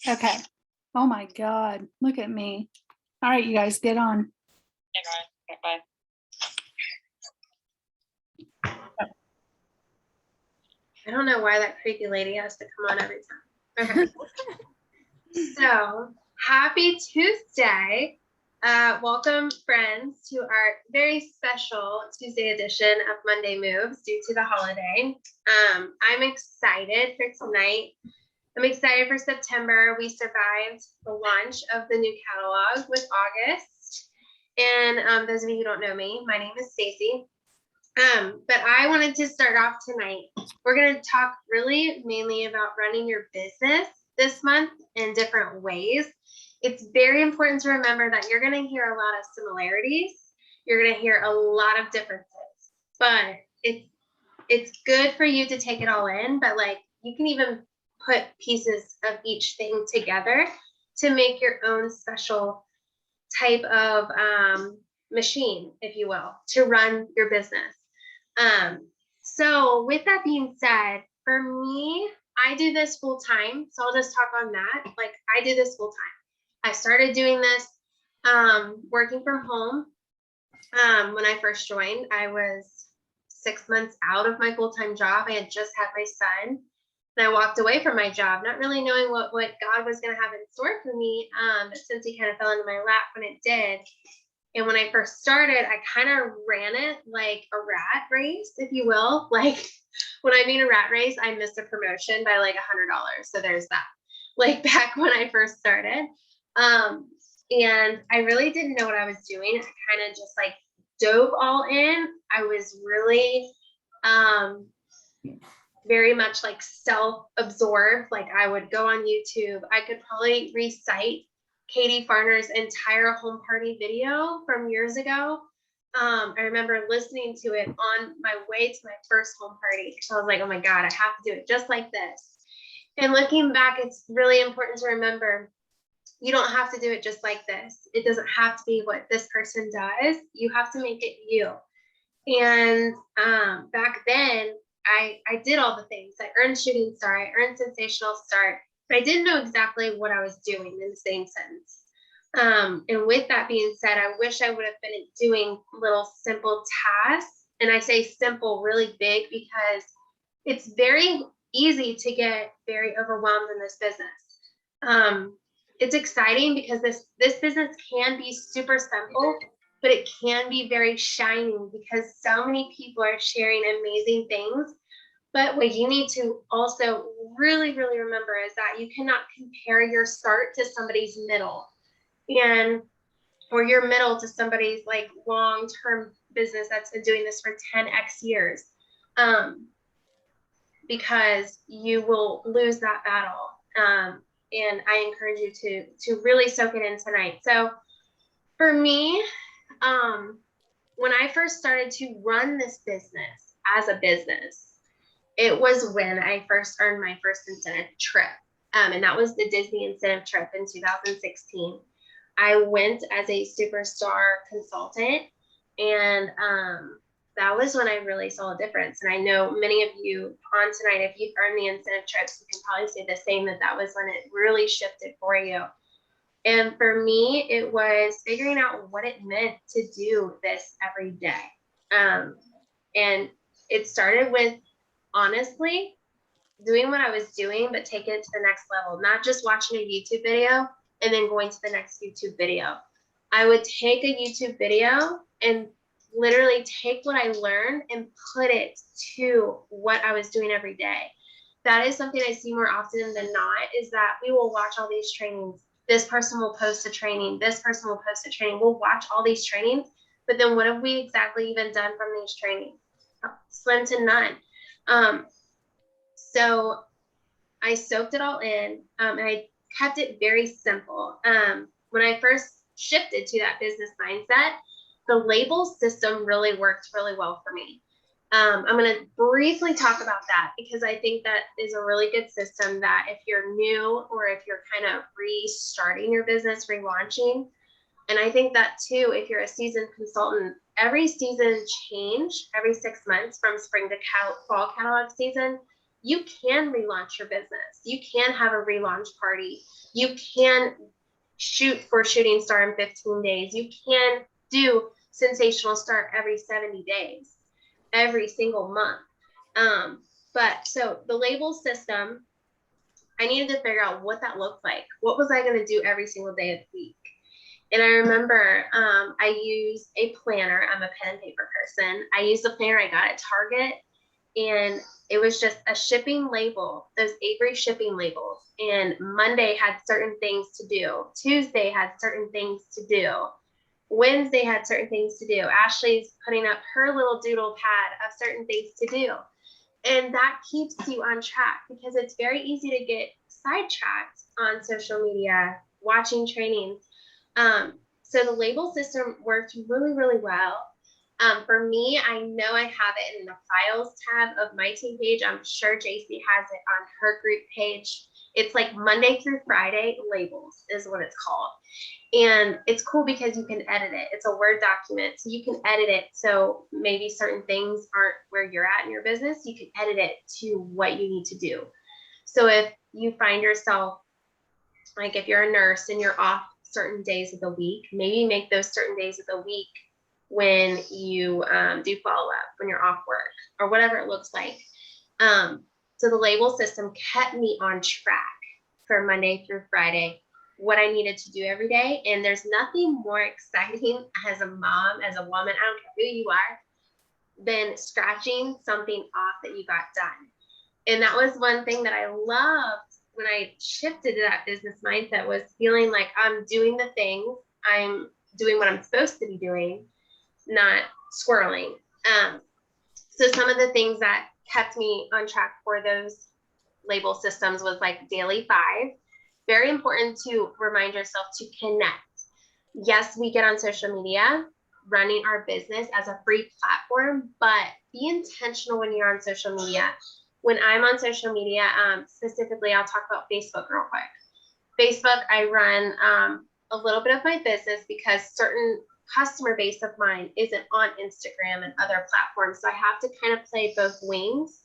Okay. Oh my God. Look at me. All right, you guys, get on. Okay, bye. I don't know why that creepy lady has to come on every time. Okay. So, happy Tuesday. Welcome, friends, to our very special Tuesday edition of Monday Moves due to the holiday. I'm excited for tonight. I'm excited for September. We survived the launch of the new catalog with August. And those of you who don't know me, my name is Stacy. But I wanted to start off tonight. We're going to talk really mainly about running your business this month in different ways. It's very important to remember that you're going to hear a lot of similarities. You're going to hear a lot of differences, but it's good for you to take it all in. But like, you can even put pieces of each thing together to make your own special type of machine, if you will, to run your business. So with that being said, for me, I do this full time. So I'll just talk on that. Like, I do this full time. I started doing this working from home. When I first joined, I was 6 months out of my full-time job. I had just had my son, and I walked away from my job, not really knowing what God was going to have in store for me. But since he kind of fell into my lap when it did. And when I first started, I kind of ran it like a rat race, if you will. Like, when I mean a rat race, I missed a promotion by like $100. So there's that. Like, back when I first started. And I really didn't know what I was doing. I kind of just like dove all in. I was really very much like self-absorbed. Like, I would go on YouTube. I could probably recite Katie Farner's entire home party video from years ago. I remember listening to it on my way to my first home party. So I was like, oh my God, I have to do it just like this. And looking back, it's really important to remember, you don't have to do it just like this. It doesn't have to be what this person does. You have to make it you. And back then, I did all the things. I earned Shooting Star. I earned Sensational Start. But I didn't know exactly what I was doing in the same sense. And with that being said, I wish I would have been doing little simple tasks. And I say simple really big because it's very easy to get very overwhelmed in this business. It's exciting because this business can be super simple, but it can be very shining because so many people are sharing amazing things. But what you need to also really, really remember is that you cannot compare your start to somebody's middle, or your middle to somebody's like long-term business that's been doing this for 10x years, because you will lose that battle. And I encourage you to really soak it in tonight. So for me, when I first started to run this business as a business, it was when I first earned my first incentive trip. And that was the Disney incentive trip in 2016. I went as a superstar consultant, and that was when I really saw a difference. And I know many of you on tonight, if you've earned the incentive trips, you can probably say the same, that was when it really shifted for you. And for me, it was figuring out what it meant to do this every day. And it started with, honestly, doing what I was doing, but taking it to the next level, not just watching a YouTube video and then going to the next YouTube video. I would take a YouTube video and literally take what I learned and put it to what I was doing every day. That is something I see more often than not, is that we will watch all these trainings. This person will post a training. This person will post a training. We'll watch all these trainings, but then what have we exactly even done from these trainings? Slim to none. So I soaked it all in, and I kept it very simple. When I first shifted to that business mindset, the label system really worked really well for me. I'm going to briefly talk about that because I think that is a really good system that if you're new or if you're kind of restarting your business, relaunching, and I think that too, if you're a seasoned consultant, every season change every 6 months from spring to fall catalog season, you can relaunch your business. You can have a relaunch party. You can shoot for Shooting Star in 15 days. You can do Sensational Start every 70 days, every single month. But so the label system, I needed to figure out what that looked like. What was I going to do every single day of the week? And I remember I use a planner. I'm a pen and paper person. I used a planner I got at Target, and it was just a shipping label, those Avery shipping labels. And Monday had certain things to do. Tuesday had certain things to do. Wednesday had certain things to do. Ashley's putting up her little doodle pad of certain things to do. And that keeps you on track, because it's very easy to get sidetracked on social media, watching trainings. So the label system worked really, really well. For me, I know I have it in the files tab of my team page. I'm sure JC has it on her group page. It's like Monday through Friday labels is what it's called. And it's cool because you can edit it. It's a Word document, so you can edit it. So maybe certain things aren't where you're at in your business, you can edit it to what you need to do. So if you find yourself, like if you're a nurse and you're off certain days of the week, maybe make those certain days of the week when you do follow up, when you're off work, or whatever it looks like. So the label system kept me on track for Monday through Friday, what I needed to do every day. And there's nothing more exciting as a mom, as a woman, I don't care who you are, than scratching something off that you got done. And that was one thing that I loved when I shifted to that business mindset, was feeling like I'm doing the things, I'm doing what I'm supposed to be doing, not squirreling. So some of the things that kept me on track for those label systems was like Daily 5. Very important to remind yourself to connect. Yes, we get on social media running our business as a free platform, but be intentional when you're on social media. When I'm on social media, specifically, I'll talk about Facebook real quick. Facebook, I run a little bit of my business because certain customer base of mine isn't on Instagram and other platforms. So I have to kind of play both wings.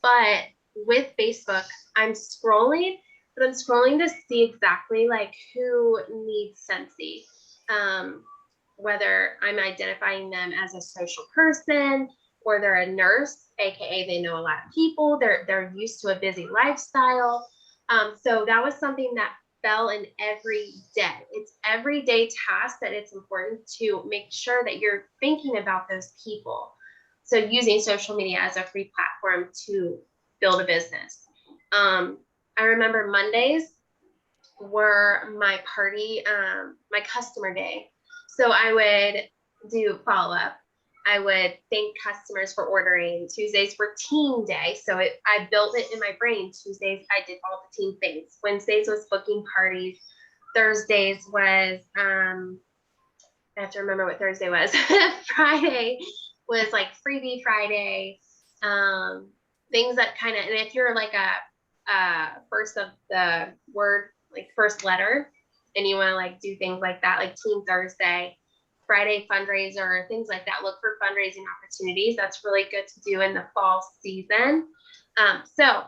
But with Facebook, I'm scrolling to see exactly like who needs Scentsy. Whether I'm identifying them as a social person, or they're a nurse, AKA they know a lot of people, they're used to a busy lifestyle. So that was something that fell in every day. It's everyday task that it's important to make sure that you're thinking about those people. So using social media as a free platform to build a business. I remember Mondays were my party, my customer day. So I would do follow-up. I would thank customers for ordering. Tuesdays were team day. So I built it in my brain. Tuesdays, I did all the team things. Wednesdays was booking parties. Thursdays was, I have to remember what Thursday was. Friday was like freebie Friday. Things that kind of, and if you're like a first of the word, like first letter, and you want to like do things like that, like Team Thursday, Friday fundraiser, things like that. Look for fundraising opportunities. That's really good to do in the fall season. So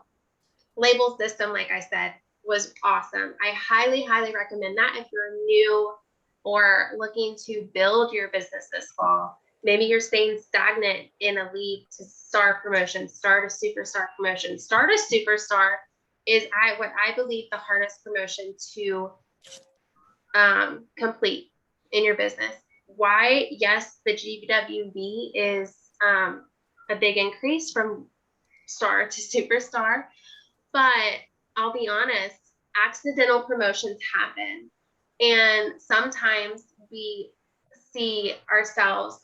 label system, like I said, was awesome. I highly, highly recommend that if you're new or looking to build your business this fall. Maybe you're staying stagnant in a lead to star promotion, start a superstar promotion. Start a superstar is what I believe the hardest promotion to complete in your business. Why? Yes, the GWV is a big increase from star to superstar, but I'll be honest, accidental promotions happen. And sometimes we see ourselves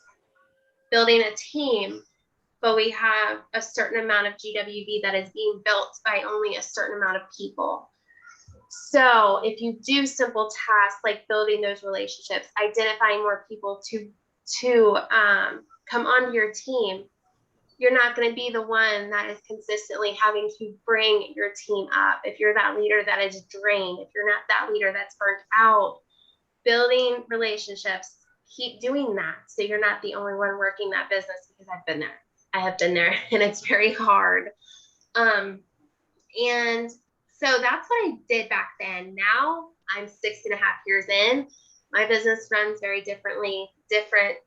building a team, but we have a certain amount of GWV that is being built by only a certain amount of people. So if you do simple tasks like building those relationships, identifying more people to come onto your team, you're not going to be the one that is consistently having to bring your team up. If you're that leader that is drained, if you're not that leader that's burnt out, building relationships, keep doing that. So you're not the only one working that business, because I've been there. I have been there, and it's very hard. And so that's what I did back then. Now I'm 6.5 years in. My business runs very differently, different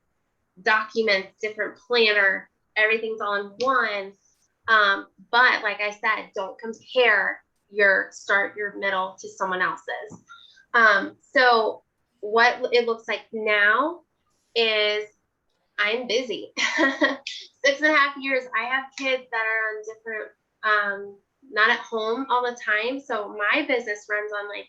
documents, different planner, everyth's all in one. But like I said, don't compare your start, your middle to someone else's. So what it looks like now is I'm busy. 6.5 years. I have kids that are on different, not at home all the time. So my business runs on like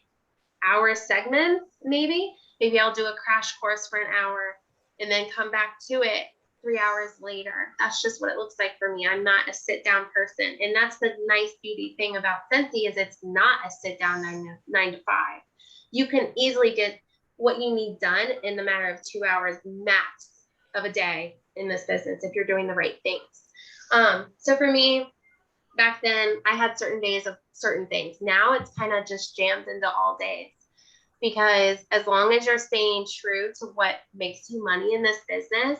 hour segments, maybe. Maybe I'll do a crash course for an hour and then come back to it 3 hours later. That's just what it looks like for me. I'm not a sit down person. And that's the nice beauty thing about Scentsy is it's not a sit down 9 to 5. You can easily get what you need done in the matter of 2 hours max of a day in this business if you're doing the right things. So for me, back then I had certain days of certain things. Now it's kind of just jammed into all days because as long as you're staying true to what makes you money in this business,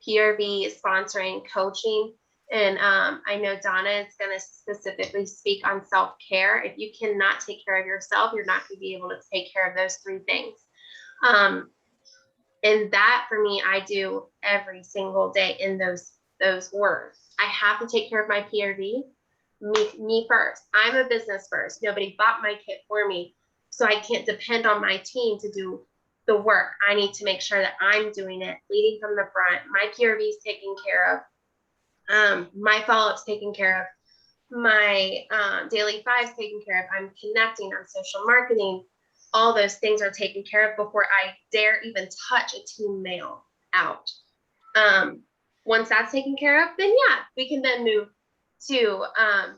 PRV, sponsoring, coaching, and I know Donna is going to specifically speak on self-care. If you cannot take care of yourself, you're not going to be able to take care of those 3 things. And that for me, I do every single day in those words. I have to take care of my PRV, me first. I'm a business first. Nobody bought my kit for me. So I can't depend on my team to do the work. I need to make sure that I'm doing it, leading from the front. My PRV is taken care of. My follow-up's taken care of. My daily 5's taken care of. I'm connecting on social marketing. All those things are taken care of before I dare even touch a team mail out. Once that's taken care of, then yeah, we can then move to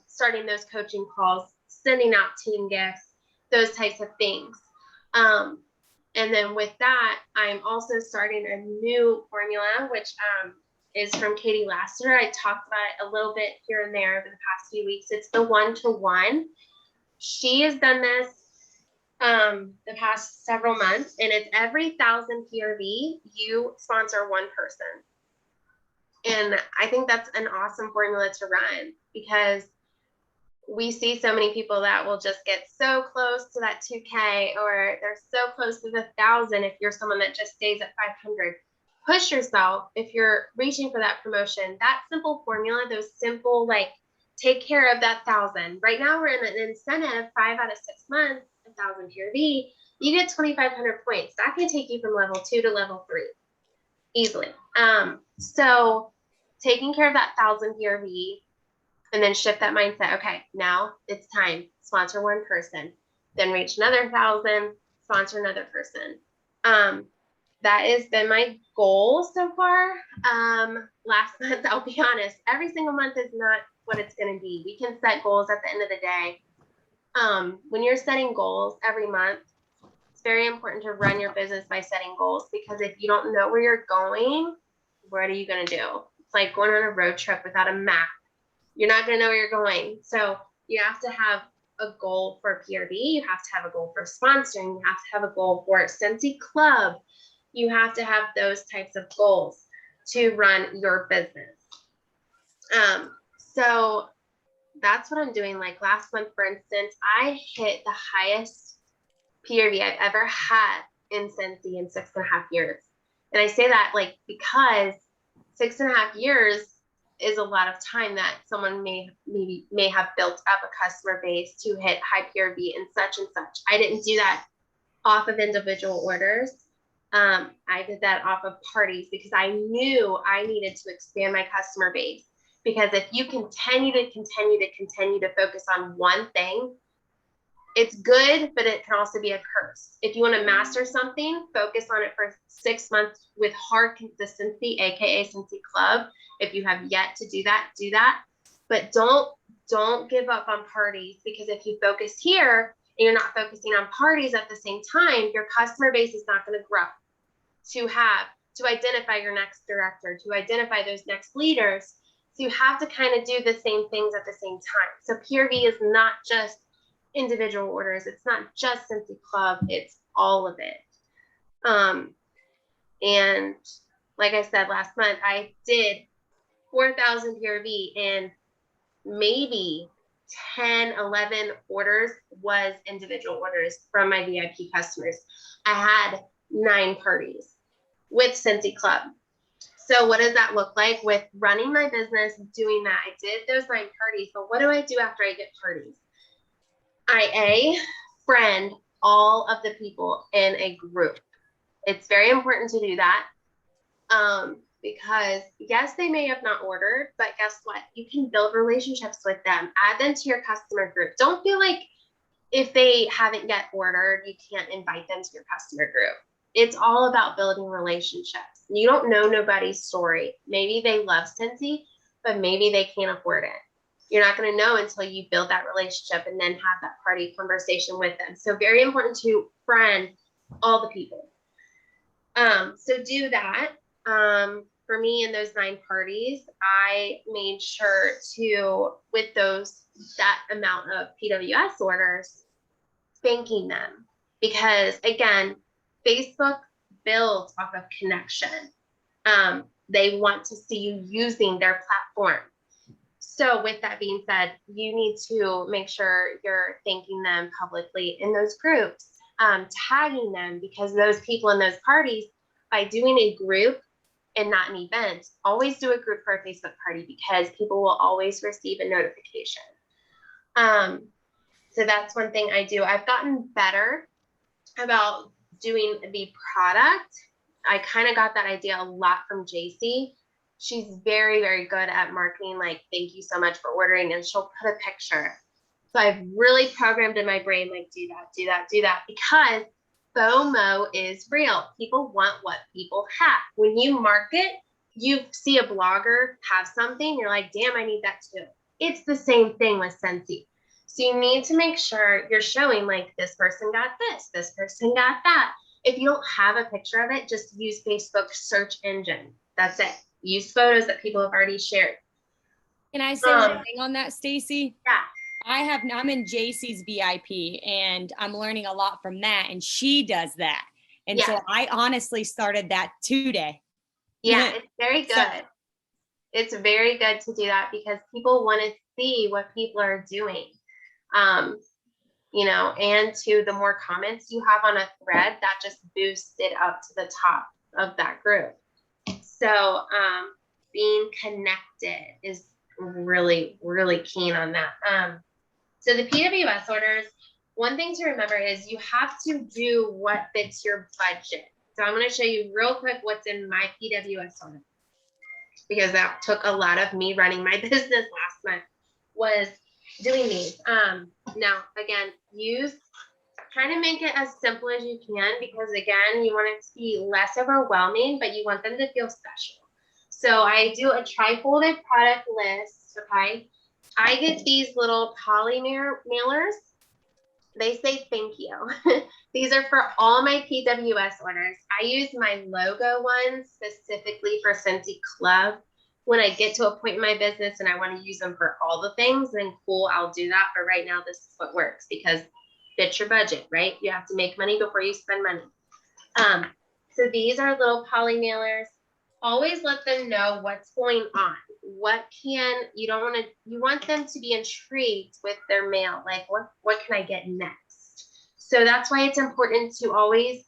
starting those coaching calls, sending out team gifts, those types of things. And then with that, I'm also starting a new formula, which is from Katie Lassiter. I talked about it a little bit here and there over the past few weeks. It's the 1-to-1. She has done this the past several months, and it's every 1,000 PRV, you sponsor one person. And I think that's an awesome formula to run because we see so many people that will just get so close to that 2K or they're so close to the 1,000 if you're someone that just stays at 500. Push yourself if you're reaching for that promotion. That simple formula, those simple, like, take care of that 1,000. Right now, we're in an incentive 5 out of 6 months, 1,000 PRV. You get 2,500 points. That can take you from level 2 to level 3 easily. So taking care of that 1,000 PRV and then shift that mindset. Okay, now it's time. Sponsor one person, then reach another 1,000, sponsor another person. That has been my goal so far. Last month, I'll be honest, every single month is not what it's going to be. We can set goals at the end of the day. When you're setting goals every month, it's very important to run your business by setting goals because if you don't know where you're going, what are you going to do? It's like going on a road trip without a map. You're not going to know where you're going. So you have to have a goal for PRV. You have to have a goal for sponsoring. You have to have a goal for Scentsy Club. You have to have those types of goals to run your business. So that's what I'm doing. Like last month, for instance, I hit the highest PRV I've ever had in Scentsy in 6.5 years. And I say that like because 6.5 years is a lot of time that someone may have built up a customer base to hit high PRV and such. I didn't do that off of individual orders. I did that off of parties because I knew I needed to expand my customer base. Because if you continue to focus on one thing, it's good, but it can also be a curse. If you want to master something, focus on it for 6 months with hard consistency, aka Scentsy Club. If you have yet to do that, do that. But don't give up on parties because if you focus here and you're not focusing on parties at the same time, your customer base is not going to grow. To identify your next director, to identify those next leaders. So you have to kind of do the same things at the same time. So PRV is not just individual orders. It's not just Scentsy Club. It's all of it. And like I said, last month I did 4,000 PRV in maybe 10, 11 orders was individual orders from my VIP customers. I had 9 parties with Scentsy Club. So what does that look like with running my business, doing that? I did those 9 parties, but what do I do after I get parties? I friend all of the people in a group. It's very important to do that. Because yes, they may have not ordered, but guess what? You can build relationships with them, add them to your customer group. Don't feel like if they haven't yet ordered, you can't invite them to your customer group. It's all about building relationships. You don't know nobody's story. Maybe they love Scentsy, but maybe they can't afford it. You're not going to know until you build that relationship and then have that party conversation with them. So very important to friend all the people. So do that. For me in those 9 parties, I made sure to, with that amount of PWS orders, thanking them, because again, Facebook builds off of connection. They want to see you using their platform. So with that being said, you need to make sure you're thanking them publicly in those groups, tagging them, because those people in those parties, by doing a group and not an event, always do a group for a Facebook party, because people will always receive a notification. So that's one thing I do. I've gotten better about doing the product. I kind of got that idea a lot from JC. She's very, very good at marketing, like, thank you so much for ordering, and she'll put a picture. So I've really programmed in my brain, like, do that, do that, do that, because FOMO is real. People want what people have. When you market, you see a blogger have something, you're like, damn, I need that too. It's the same thing with Scentsy. So you need to make sure you're showing, like, this person got this person got that. If you don't have a picture of it, just use Facebook search engine. That's it. Use photos that people have already shared. Can I say one thing on that, Stacy? Yeah. I'm in JC's VIP, and I'm learning a lot from that, and she does that. And so I honestly started that today. Yeah, it's very good. So, it's very good to do that, because people want to see what people are doing. And the more comments you have on a thread, that just boosts it up to the top of that group. So being connected is really, really keen on that. So the PWS orders, one thing to remember is you have to do what fits your budget. So I'm going to show you real quick what's in my PWS order, because that took a lot of me running my business last month, was doing these. Now, again, try to make it as simple as you can, because again, you want it to be less overwhelming, but you want them to feel special. So I do a tri-folded product list. Okay. I get these little poly mailers. They say thank you. These are for all my PWS orders. I use my logo ones specifically for Scentsy Club. When I get to a point in my business and I want to use them for all the things, then cool, I'll do that. But right now, this is what works, because fit your budget, right? You have to make money before you spend money. So these are little poly mailers. Always let them know what's going on. You want them to be intrigued with their mail. Like, what can I get next? So that's why it's important to always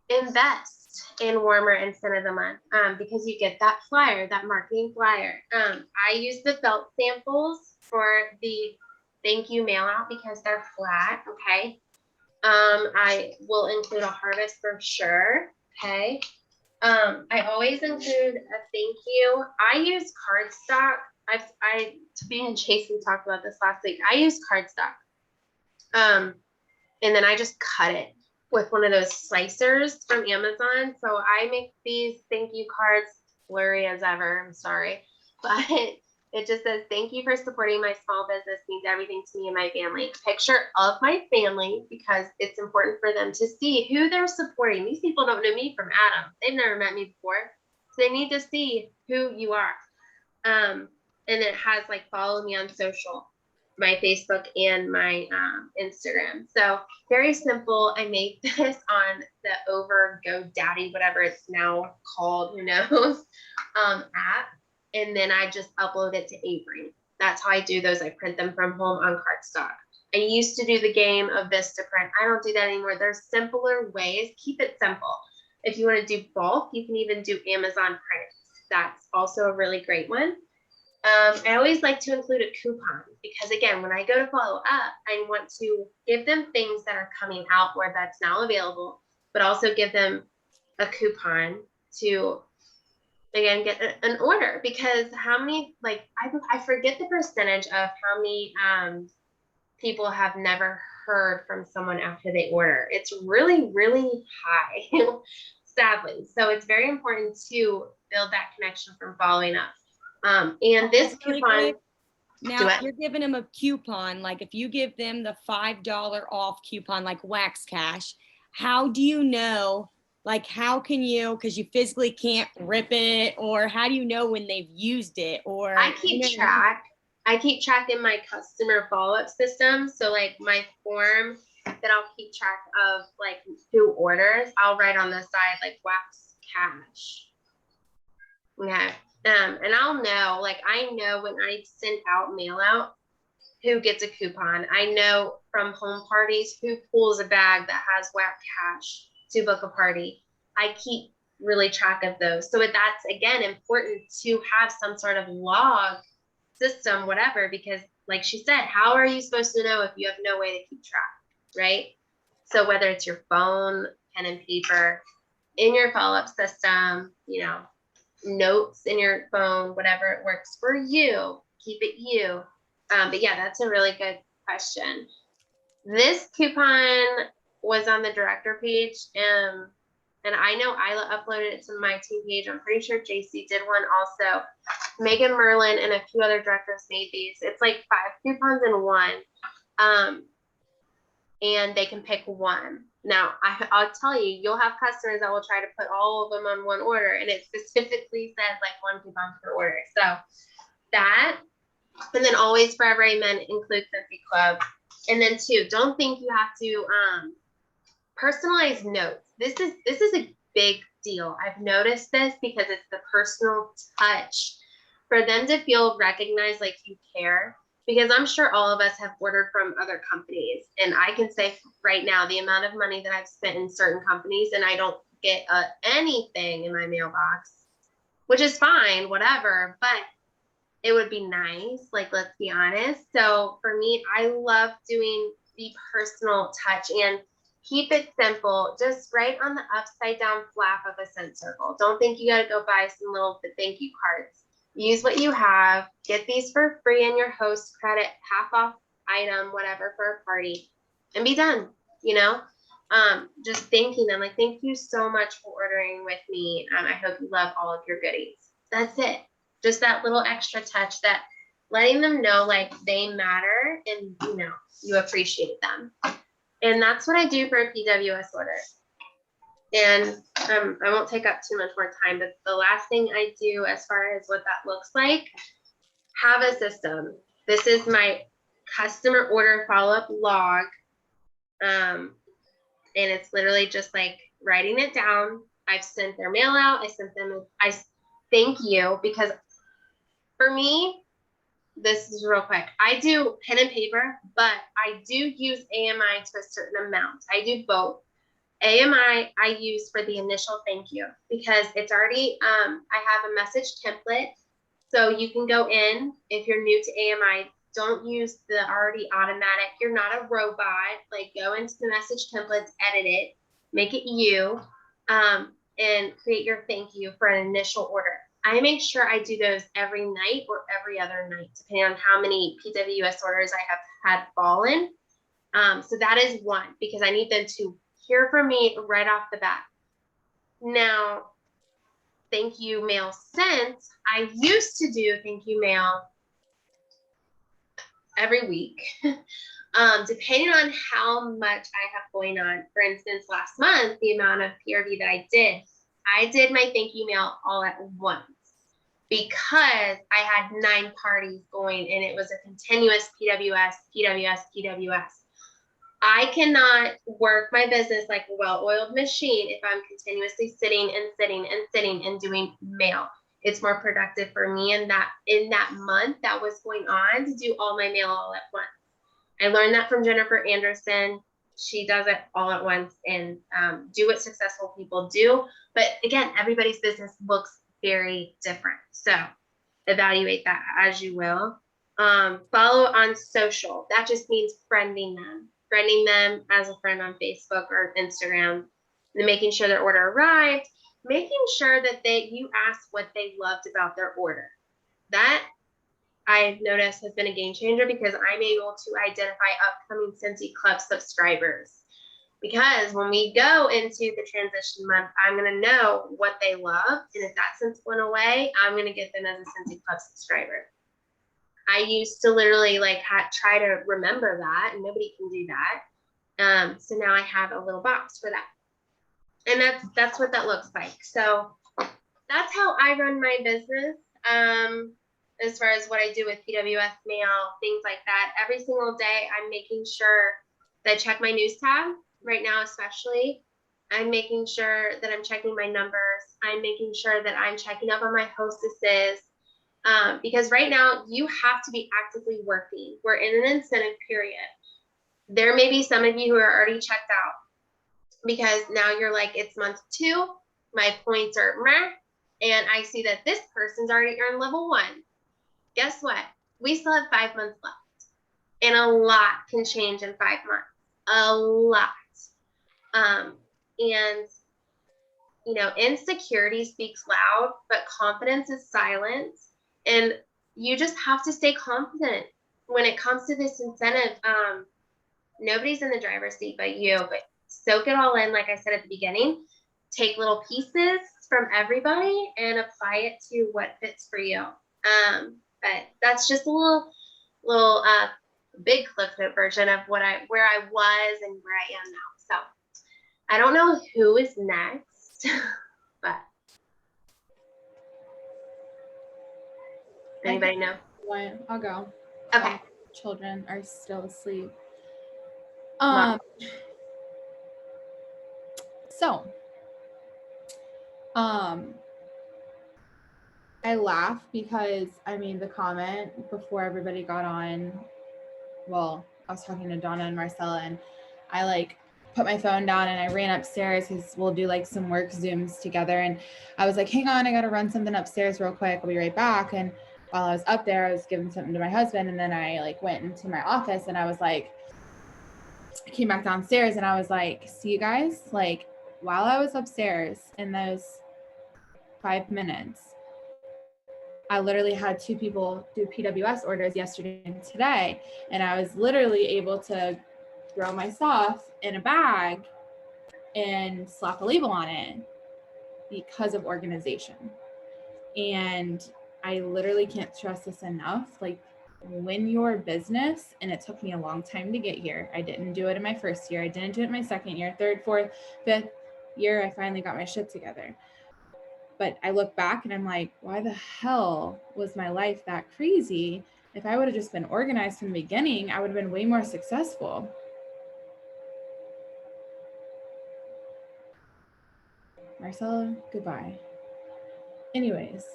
invest in Warmer and Scent of the Month, because you get that flyer, that marketing flyer. I use the felt samples for the thank you mail out because they're flat. Okay. I will include a harvest brochure. Okay. I always include a thank you. I use cardstock. Me and Jason talked about this last week. I use cardstock. And then I just cut it with one of those slicers from Amazon. So I make these thank you cards, blurry as ever. I'm sorry, but it just says, thank you for supporting my small business, means everything to me and my family. A picture of my family, because it's important for them to see who they're supporting. These people don't know me from Adam. They've never met me before. So they need to see who you are. And it has like follow me on social, my Facebook and my Instagram. So very simple. I made this on the Over GoDaddy, whatever it's now called, who knows, app. And then I just upload it to Avery. That's how I do those. I print them from home on cardstock. I used to do the game of Vistaprint. I don't do that anymore. There's simpler ways. Keep it simple. If you want to do bulk, you can even do Amazon prints. That's also a really great one. I always like to include a coupon because, again, when I go to follow up, I want to give them things that are coming out where that's now available, but also give them a coupon to, again, get an order. Because how many, like, I forget the percentage of how many people have never heard from someone after they order. It's really, really high, sadly. So it's very important to build that connection from following up. And this Really coupon, quick. Now, if you're giving them a coupon, like if you give them the $5 off coupon, like Wax Cash, how do you know, like, how can you, because you physically can't rip it, or how do you know when they've used it? Or I keep track. I keep track in my customer follow-up system. So like my form that I'll keep track of, like who orders, I'll write on the side like Wax Cash. Okay. And I'll know, like, I know when I send out mail out who gets a coupon. I know from home parties who pulls a bag that has Wax Cash to book a party. I keep really track of those. So that's, again, important to have some sort of log system, whatever, because like she said, how are you supposed to know if you have no way to keep track, right? So whether it's your phone, pen and paper, in your follow-up system, you know, notes in your phone, whatever it works for you, keep it you. But yeah, that's a really good question. This coupon was on the director page, and I know Isla uploaded it to my team page. I'm pretty sure JC did one also. Megan Merlin and a few other directors made these. It's like 5 coupons in one. And they can pick one. Now, I'll tell you, you'll have customers that will try to put all of them on one order, and it specifically says like 1 coupon per order. So that, and then always Forever Amen include Therapy Club. And then 2, don't think you have to personalize notes. This is a big deal. I've noticed this because it's the personal touch for them to feel recognized, like you care. Because I'm sure all of us have ordered from other companies. And I can say right now, the amount of money that I've spent in certain companies, and I don't get anything in my mailbox, which is fine, whatever, but it would be nice. Like, let's be honest. So for me, I love doing the personal touch and keep it simple. Just write on the upside down flap of a scent circle. Don't think you got to go buy some little thank you cards. Use what you have, get these for free in your host credit, half off item, whatever, for a party, and be done, you know? Just thanking them, like, thank you so much for ordering with me. I hope you love all of your goodies. That's it. Just that little extra touch, that letting them know like they matter and, you know, you appreciate them. And that's what I do for a PWS order. And I won't take up too much more time, but the last thing I do as far as what that looks like, have a system. This is my customer order follow-up log. And it's literally just like writing it down. I've sent their mail out. I thank you, because for me, this is real quick. I do pen and paper, but I do use AMI to a certain amount. I do both. AMI I use for the initial thank you because it's already, I have a message template. So you can go in, if you're new to AMI, don't use the already automatic. You're not a robot. Like, go into the message templates, edit it, make it you, and create your thank you for an initial order. I make sure I do those every night or every other night, depending on how many PWS orders I have had fallen. So that is one, because I need them to hear from me right off the bat. Now, thank you mail sent. I used to do thank you mail every week, depending on how much I have going on. For instance, last month, the amount of PRV that I did my thank you mail all at once because I had 9 parties going and it was a continuous PWS. I cannot work my business like a well-oiled machine if I'm continuously sitting and doing mail. it's more productive for me in that month that was going on to do all my mail all at once. I learned that from Jennifer Anderson. She does it all at once and do what successful people do. But again, everybody's business looks very different. So evaluate that as you will. Follow on social. That just means friending them as a friend on Facebook or Instagram, and making sure their order arrived, making sure that you ask what they loved about their order. That I've noticed has been a game changer because I'm able to identify upcoming Scentsy Club subscribers. Because when we go into the transition month, I'm going to know what they love. And if that scent went away, I'm going to get them as a Scentsy Club subscriber. I used to literally try to remember that, and nobody can do that. So now I have a little box for that. And that's what that looks like. So that's how I run my business. As far as what I do with PWS mail, things like that. Every single day, I'm making sure that I check my news tab right now, especially. I'm making sure that I'm checking my numbers. I'm making sure that I'm checking up on my hostesses. Because right now you have to be actively working. We're in an incentive period. There may be some of you who are already checked out because now you're like, it's month 2, my points are meh, and I see that this person's already earned level 1. Guess what? We still have 5 months left, and a lot can change in 5 months. A lot. And insecurity speaks loud, but confidence is silent. And you just have to stay confident when it comes to this incentive. Nobody's in the driver's seat but you, but soak it all in. Like I said at the beginning, take little pieces from everybody and apply it to what fits for you. But that's just a little big clip note version of where I was and where I am now. So I don't know who is next, but anybody know? I'll go. Okay. Children are still asleep. Wow. So, I laugh because the comment before everybody got on, well, I was talking to Donna and Marcella, and I put my phone down and I ran upstairs because we'll do some work Zooms together. And I was like, hang on, I got to run something upstairs real quick. I'll be right back. And while I was up there, I was giving something to my husband. And then I went into my office and I came back downstairs and I was like, see you guys, while I was upstairs in those 5 minutes, I literally had 2 people do PWS orders yesterday and today. And I was literally able to throw my stuff in a bag and slap a label on it because of organization. And I literally can't stress this enough. When your business, and it took me a long time to get here. I didn't do it in my first year. I didn't do it in my second year, 3rd, 4th, 5th year. I finally got my shit together. But I look back and I'm like, why the hell was my life that crazy? If I would have just been organized from the beginning, I would have been way more successful. Marcella, goodbye. Anyways,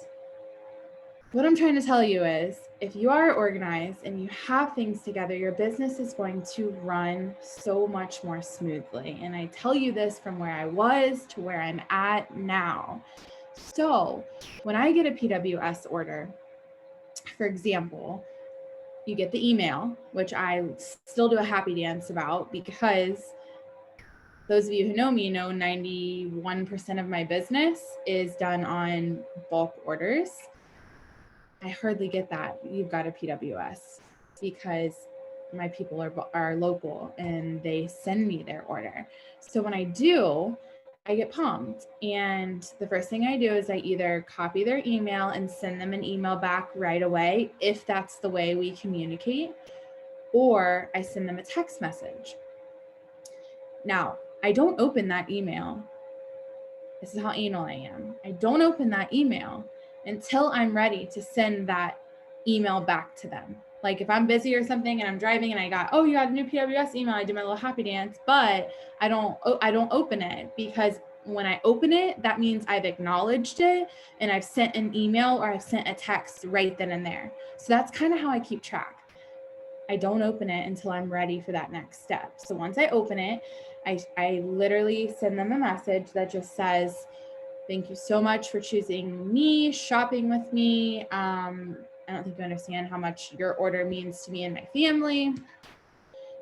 what I'm trying to tell you is if you are organized and you have things together, your business is going to run so much more smoothly. And I tell you this from where I was to where I'm at now. So when I get a PWS order, for example, you get the email, which I still do a happy dance about because those of you who know me know 91% of my business is done on bulk orders. I hardly get that. You've got a PWS because my people are local and they send me their order. So when I do, I get pumped. And the first thing I do is I either copy their email and send them an email back right away, if that's the way we communicate, or I send them a text message. Now, I don't open that email. This is how anal I am. I don't open that email until I'm ready to send that email back to them. If I'm busy or something and I'm driving and I got, you got a new PWS email, I do my little happy dance, but I don't open it because when I open it, that means I've acknowledged it and I've sent an email or I've sent a text right then and there. So that's kind of how I keep track. I don't open it until I'm ready for that next step. So once I open it, I literally send them a message that just says, thank you so much for choosing me, shopping with me. I don't think you understand how much your order means to me and my family.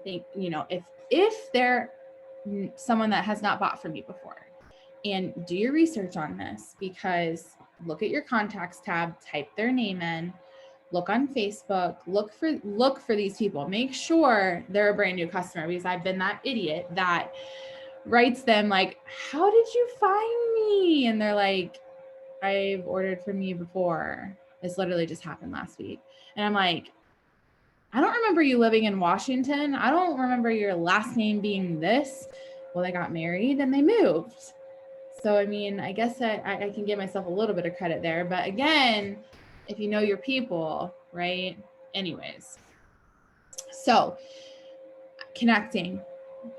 If they're someone that has not bought from you before, and do your research on this, because look at your contacts tab, type their name in, look on Facebook, look for these people, make sure they're a brand new customer, because I've been that idiot that writes them like, how did you find me? And they're like, I've ordered from you before. This literally just happened last week. And I'm like, I don't remember you living in Washington. I don't remember your last name being this. Well, they got married and they moved. So, I mean, I guess I can give myself a little bit of credit there. But again, if you know your people, right? Anyways. So, connecting,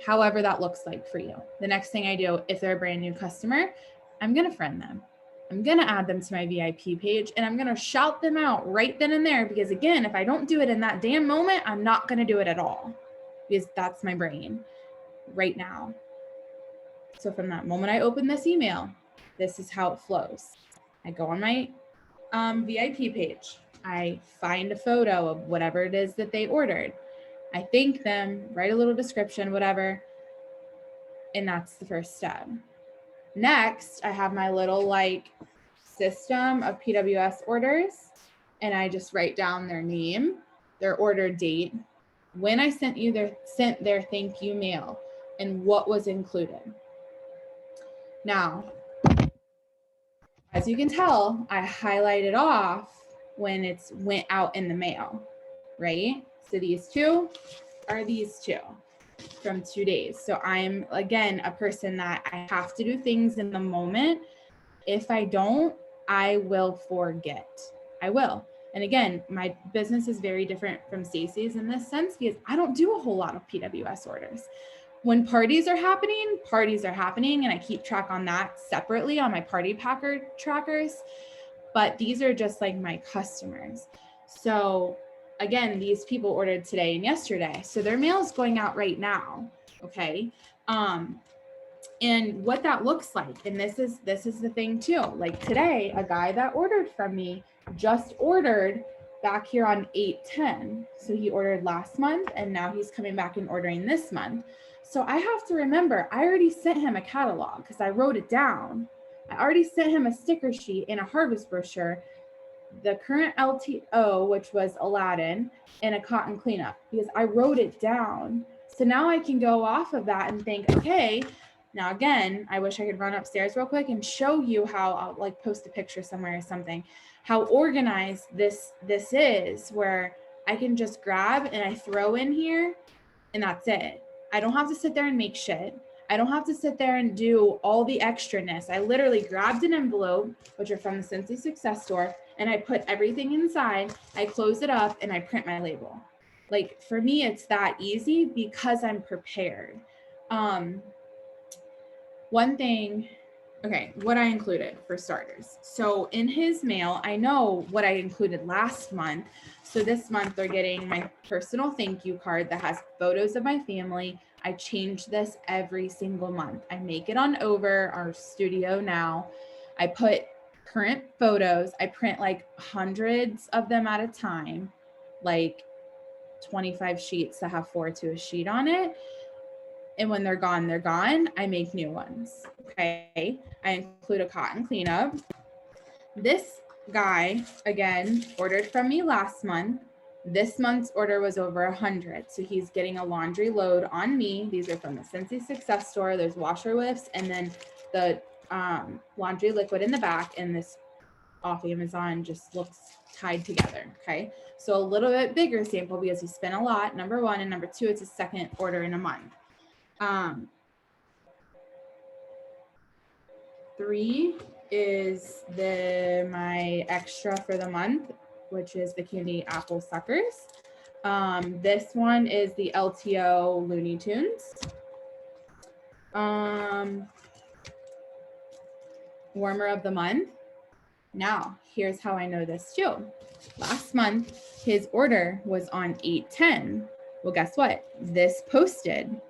however that looks like for you. The next thing I do, if they're a brand new customer, I'm going to friend them. I'm going to add them to my VIP page and I'm going to shout them out right then and there, because again, if I don't do it in that damn moment, I'm not going to do it at all, because that's my brain right now. So from that moment I open this email, this is how it flows. I go on my VIP page. I find a photo of whatever it is that they ordered. I thank them, write a little description, whatever. And that's the first step. Next, I have my little system of PWS orders, and I just write down their name, their order date, when I sent their thank you mail, and what was included. Now, as you can tell, I highlighted off when it's went out in the mail, right? So these two are these two from 2 days. So I'm, again, a person that I have to do things in the moment. If I don't, I will forget. I will. And again, my business is very different from Stacy's in this sense, because I don't do a whole lot of PWS orders. When parties are happening, and I keep track on that separately on my party packer trackers. But these are just like my customers. So again, these people ordered today and yesterday, so their mail is going out right now. Okay. And what that looks like, and this is the thing too, like today, a guy that ordered from me just ordered back here on 8/10. So he ordered last month and now he's coming back and ordering this month. So I have to remember, I already sent him a catalog because I wrote it down. I already sent him a sticker sheet and a harvest brochure, the current LTO, which was Aladdin, and a cotton cleanup, because I wrote it down. So now I can go off of that and think, okay, now again, I wish I could run upstairs real quick and show you how, I'll post a picture somewhere or something, how organized this is, where I can just grab and I throw in here and that's it. I don't have to sit there and make shit. I don't have to sit there and do all the extraness. I literally grabbed an envelope, which are from the Cincy Success Store, and I put everything inside, I close it up, and I print my label. Like, for me, it's that easy because I'm prepared. One thing, okay, what I included for starters. So in his mail, I know what I included last month. So this month they're getting my personal thank you card that has photos of my family. I change this every single month. I make it on over our studio now. I put current photos. I print like hundreds of them at a time, like 25 sheets that have 4 to a sheet on it. And when they're gone, they're gone. I make new ones. Okay. I include a cotton cleanup. This guy, again, ordered from me last month. This month's order was over 100. So he's getting a laundry load on me. These are from the Cincy Success Store. There's washer lifts and then the laundry liquid in the back. And this off Amazon just looks tied together. Okay. So a little bit bigger sample because he spent a lot, number one. And number two, it's his second order in a month. 3 is my extra for the month, which is the candy apple suckers. This one is the LTO Looney Tunes. warmer of the month. Now, here's how I know this too. Last month, his order was on 8/10. Well, guess what? This posted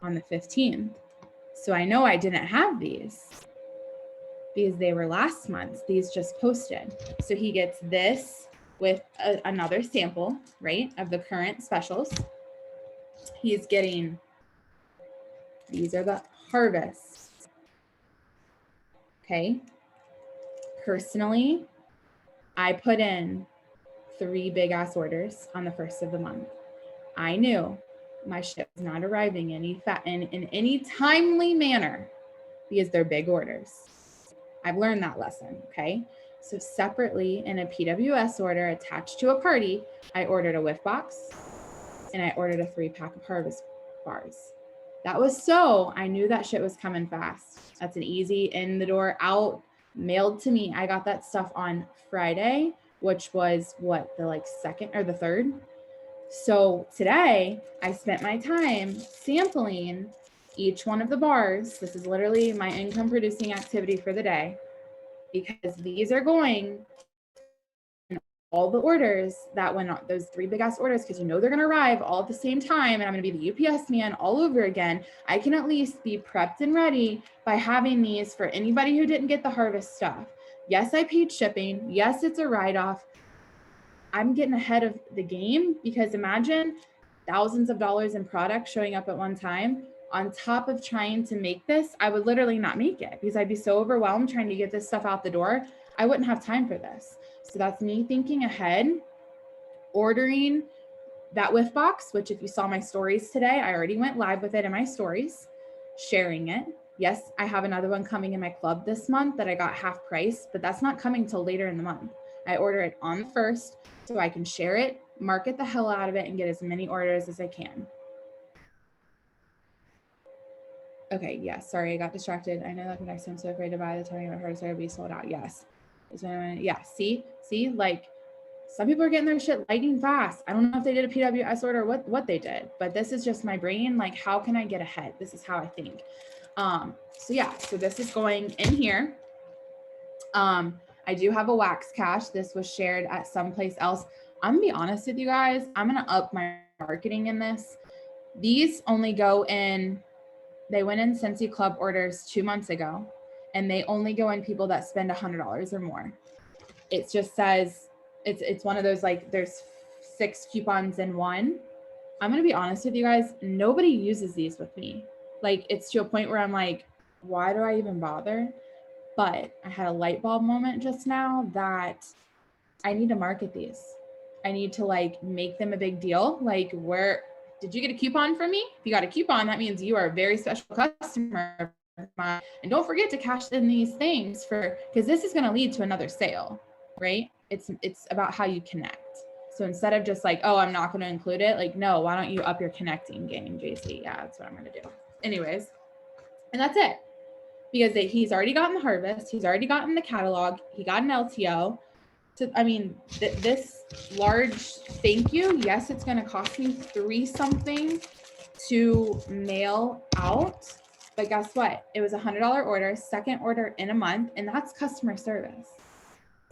on the 15th. So I know I didn't have these because they were last month's. These just posted. So he gets this with another sample, right, of the current specials. He's getting, these are the harvests. Okay. Personally, I put in 3 big ass orders on the 1st of the month. I knew my ship was not arriving in any timely manner because they're big orders. I've learned that lesson, okay? So separately in a PWS order attached to a party, I ordered a whiff box and I ordered a 3-pack of harvest bars. That was so I knew that shit was coming fast. That's an easy in the door out, mailed to me. I got that stuff on Friday, which was what, the like 2nd or the 3rd. So today I spent my time sampling each one of the bars. This is literally my income producing activity for the day, because these are going in all the orders that went on, those 3 big ass orders, because you know they're going to arrive all at the same time, and I'm going to be the UPS man all over again. I can at least be prepped and ready by having these for anybody who didn't get the harvest stuff. Yes, I paid shipping. Yes, it's a write-off. I'm getting ahead of the game, because imagine thousands of dollars in product showing up at one time. On top of trying to make this, I would literally not make it because I'd be so overwhelmed trying to get this stuff out the door. I wouldn't have time for this. So that's me thinking ahead, ordering that whiff box, which if you saw my stories today, I already went live with it in my stories, sharing it. Yes, I have another one coming in my club this month that I got half price, but that's not coming till later in the month. I order it on the 1st so I can share it, market the hell out of it, and get as many orders as I can. Okay, yes, sorry, I got distracted. I know that the next time I'm so afraid to buy the timing of her started be sold out. Yes. Yeah, see, like some people are getting their shit lightning fast. I don't know if they did a PWS order or what they did, but this is just my brain. Like, how can I get ahead? This is how I think. So yeah, so this is going in here. I do have a wax cash. This was shared at someplace else. I'm gonna be honest with you guys. I'm gonna up my marketing in this. These only go in, they went in Scentsy Club orders 2 months ago, and they only go in people that spend $100 or more. It just says, it's one of those, like, there's 6 coupons in one. I'm gonna be honest with you guys. Nobody uses these with me. Like, it's to a point where I'm like, why do I even bother? But I had a light bulb moment just now that I need to market these. I need to like make them a big deal. Like, where did you get a coupon from me? If you got a coupon, that means you are a very special customer of mine. And don't forget to cash in these things because this is going to lead to another sale, right? It's about how you connect. So instead of just like, oh, I'm not going to include it. Like, no, why don't you up your connecting game, JC? Yeah, that's what I'm going to do. Anyways, and that's it. Because he's already gotten the harvest, he's already gotten the catalog, he got an LTO. So, I mean, this large thank you, yes, it's going to cost me $3 something to mail out, but guess what? It was a $100 order, 2nd order in a month, and that's customer service.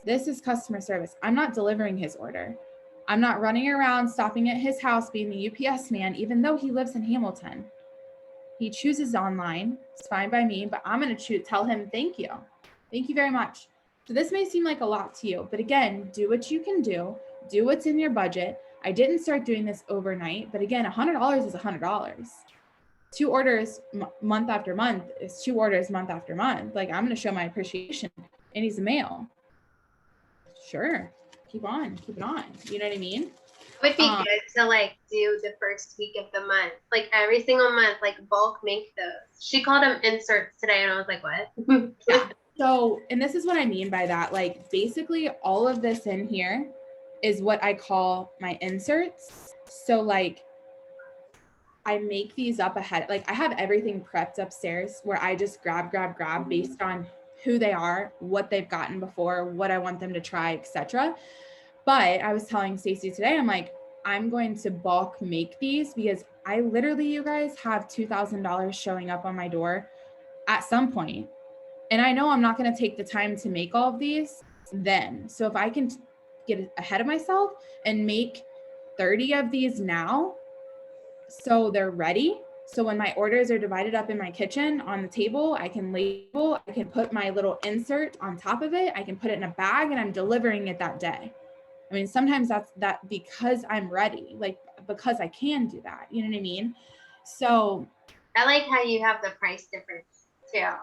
This is customer service. I'm not delivering his order. I'm not running around stopping at his house being the UPS man, even though he lives in Hamilton. He chooses online. It's fine by me, but I'm going to tell him, thank you. Thank you very much. So this may seem like a lot to you, but again, do what you can do. Do what's in your budget. I didn't start doing this overnight, but again, $100 is $100. 2 orders month after month is 2 orders month after month. Like, I'm going to show my appreciation. And he's a male. Sure. Keep on. Keep it on. You know what I mean? Would be good to like do the first week of the month, like every single month, like bulk make those. She called them inserts today, and I was like, what? Yeah. So, and this is what I mean by that. Like, basically all of this in here is what I call my inserts. So like, I make these up ahead. Like, I have everything prepped upstairs where I just grab based on who they are, what they've gotten before, what I want them to try, etc. But I was telling Stacey today, I'm like, I'm going to bulk make these because I literally, you guys, have $2,000 showing up on my door at some point. And I know I'm not going to take the time to make all of these then. So if I can get ahead of myself and make 30 of these now, so they're ready. So when my orders are divided up in my kitchen on the table, I can label, I can put my little insert on top of it. I can put it in a bag and I'm delivering it that day. I mean, sometimes that's that because I'm ready, like because I can do that. You know what I mean? So I like how you have the price difference too.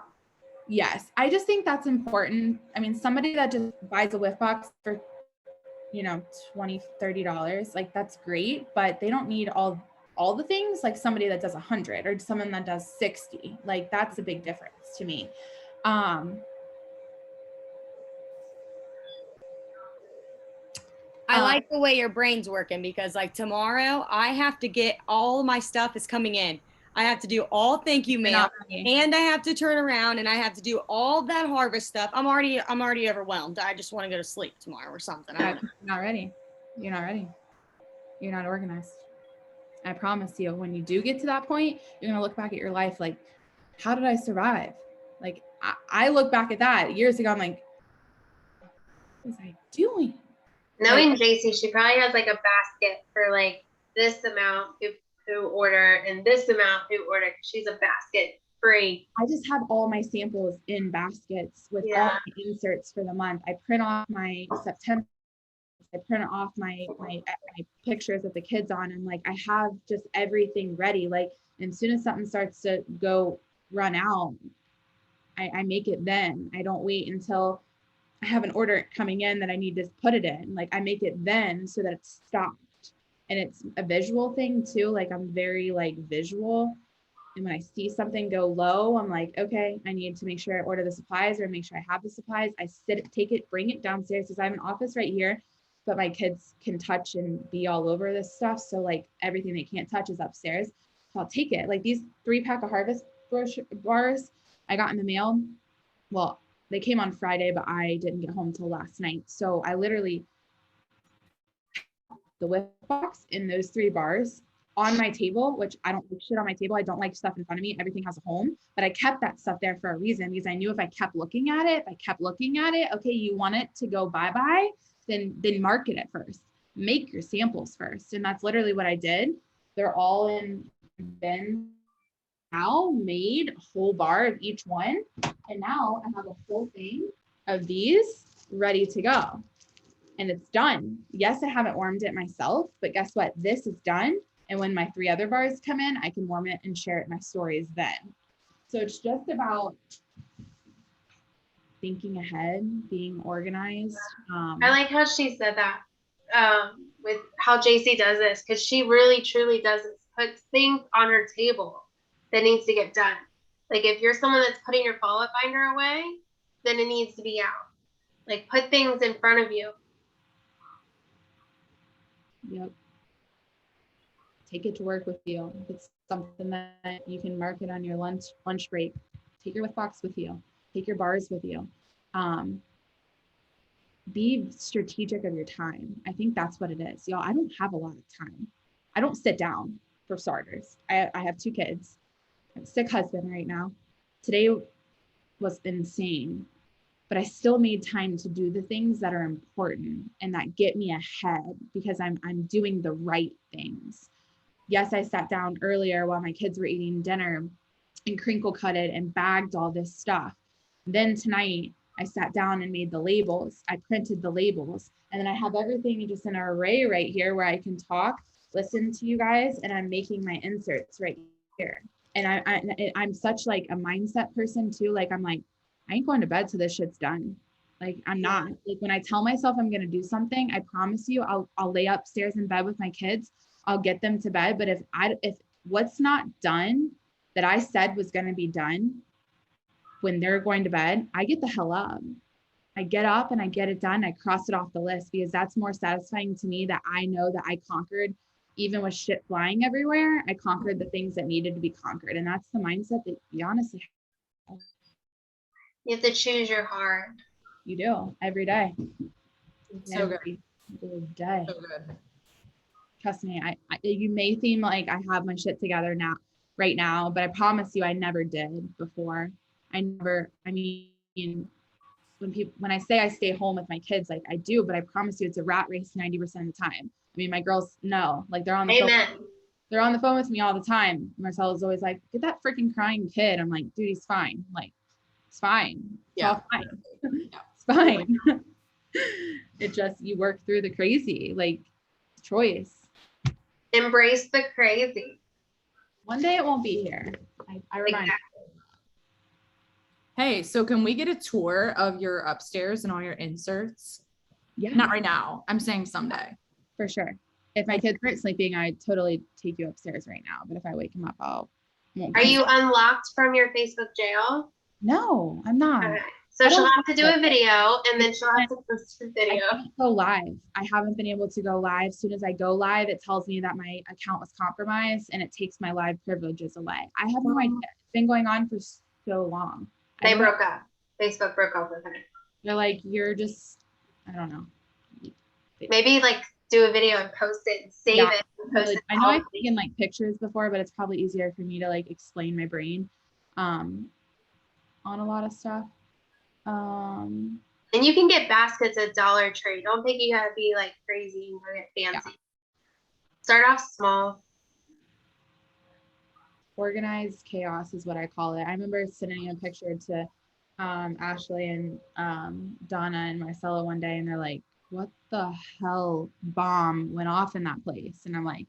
yes, I just think that's important. I mean, somebody that just buys a whiff box for, you know, $20, $30, like that's great, but they don't need all the things like somebody that does 100 or someone that does 60. Like that's a big difference to me. I like the way your brain's working because like tomorrow I have to get all my stuff is coming in. I have to do all thank you mail and I have to turn around and I have to do all that harvest stuff. I'm already overwhelmed. I just want to go to sleep tomorrow or something. You're not ready. You're not ready. You're not organized. I promise you, when you do get to that point, you're going to look back at your life like, how did I survive? Like, I look back at that years ago. I'm like, what was I doing? Knowing JC, she probably has like a basket for like this amount who order and this amount who order. She's a basket free. I just have all my samples in baskets with all my inserts for the month. I print off my September. I print off my pictures of the kids on. And like, I have just everything ready. Like, as soon as something starts to run out, I make it then. I don't wait until I have an order coming in that I need to put it in. Like I make it then so that it's stopped. And it's a visual thing too. Like I'm very like visual. And when I see something go low, I'm like, okay, I need to make sure I order the supplies or make sure I have the supplies. I take it, bring it downstairs because I have an office right here, but my kids can touch and be all over this stuff. So like everything they can't touch is upstairs. So I'll take it. Like these 3-pack of Harvest bars I got in the mail. Well, they came on Friday, but I didn't get home till last night. So I literally the whip box in those 3 bars on my table, which I don't put shit on my table. I don't like stuff in front of me. Everything has a home, but I kept that stuff there for a reason because I knew if I kept looking at it, okay, you want it to go bye-bye, then market it first. Make your samples first. And that's literally what I did. They're all in bins now, made a whole bar of each one. And now I have a whole thing of these ready to go. And it's done. Yes, I haven't warmed it myself, but guess what? This is done. And when my 3 other bars come in, I can warm it and share it in my stories then. So it's just about thinking ahead, being organized. I like how she said that with how JC does this, because she really truly does this, puts things on her table that needs to get done. Like if you're someone that's putting your follow-up binder away, then it needs to be out. Like put things in front of you. Yep. Take it to work with you. If it's something that you can market on your lunch break, take your whiff box with you. Take your bars with you. Be strategic of your time. I think that's what it is. Y'all, I don't have a lot of time. I don't sit down for starters. I have 2 kids. I have a sick husband right now. Today was insane, but I still made time to do the things that are important and that get me ahead because I'm doing the right things. Yes, I sat down earlier while my kids were eating dinner and crinkle cut it and bagged all this stuff. Then tonight I sat down and made the labels. I printed the labels and then I have everything just in an array right here where I can talk, listen to you guys, and I'm making my inserts right here. And I'm such like a mindset person too. Like I'm like, I ain't going to bed till this shit's done. Like I'm not. Like when I tell myself I'm gonna do something, I promise you I'll lay upstairs in bed with my kids. I'll get them to bed. But if what's not done that I said was gonna be done when they're going to bed, I get the hell up. I get up and I get it done. I cross it off the list because that's more satisfying to me that I know that I conquered, even with shit flying everywhere, I conquered the things that needed to be conquered. And that's the mindset that you honestly have. You have to choose your heart. You do every day. So good. Every day. So good. Trust me, you may seem like I have my shit together right now, but I promise you I never did before. I mean, mean, when I say I stay home with my kids, like I do, but I promise you it's a rat race 90% of the time. I mean, my girls know, like they're on the phone. Amen. They're on the phone with me all the time. Marcella's always like, get that freaking crying kid. I'm like, dude, he's fine. Like, it's fine. It's all fine. It's fine. It just, you work through the crazy, like choice. Embrace the crazy. One day it won't be here. I remind you. Hey, so can we get a tour of your upstairs and all your inserts? Yeah, Not right now. I'm saying someday. for sure. If my kids aren't sleeping, I'd totally take you upstairs right now. But if I wake them up, won't Are be. you unlocked from your Facebook jail? No, I'm not. Okay. So I she'll don't have to do a video and then she'll have to post the I video. can't go live. I haven't been able to go live. As soon as I go live, it tells me that my account was compromised and it takes my live privileges away. I have no idea. It's been going on for so long. They broke up. Facebook broke up with her. They're like, you're just, I don't know. Maybe like do a video and post it and save Yeah, it and post it. I know I've taken like pictures before, but it's probably easier for me to like explain my brain on a lot of stuff. And you can get baskets at Dollar Tree. Don't think you gotta be like crazy and get fancy. Start off small. Organized chaos is what I call it. I remember sending a picture to Ashley and Donna and Marcella one day, and they're like, what the hell bomb went off in that place? And I'm like,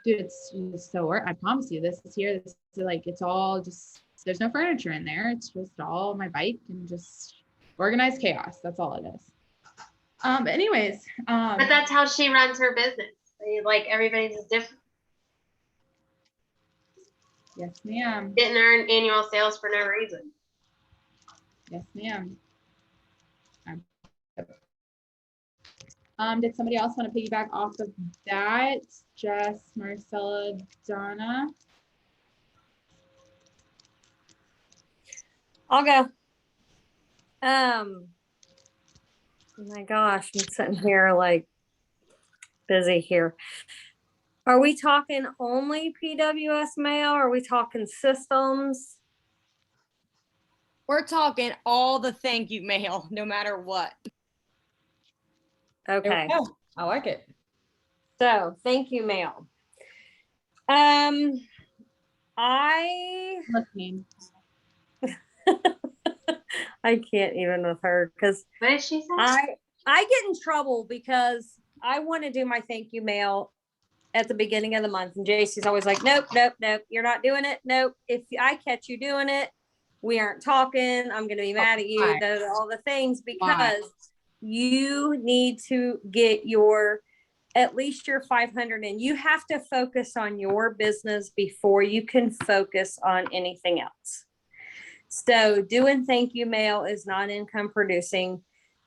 dude, it's just so, I promise you, this is here. This is like, it's all just, there's no furniture in there. It's just all my bike and just organized chaos. That's all it is. But anyways. But that's how she runs her business. Like everybody's is different. Yes, ma'am. Didn't earn annual sales for no reason. Yes, ma'am. Did somebody else want to piggyback off of that? Jess, Marcella, Donna. I'll go. Oh my gosh, I'm sitting here like busy here. Are we talking only PWS mail? Are we talking systems? We're talking all the thank you mail, no matter what. Okay. I like it. So thank you mail. I Listening. I can't even with her because What did she say? I get in trouble because I want to do my thank you mail at the beginning of the month, and JC's always like, nope, you're not doing it. Nope. If I catch you doing it, we aren't talking. I'm going to be mad at you. All the things, because you need to get at least your 500 in. You have to focus on your business before you can focus on anything else. So doing thank you mail is not income producing.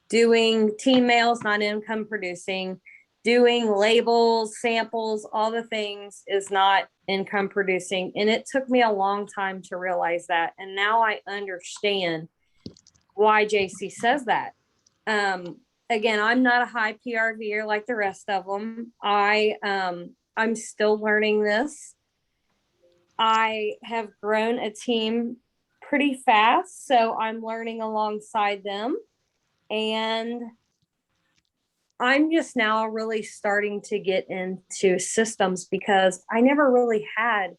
Doing team mail is not income producing. Doing labels, samples, all the things is not income producing. And it took me a long time to realize that. And now I understand why JC says that. Again, I'm not a high PRVer like the rest of them. I'm still learning this. I have grown a team pretty fast, so I'm learning alongside them. And I'm just now really starting to get into systems because I never really had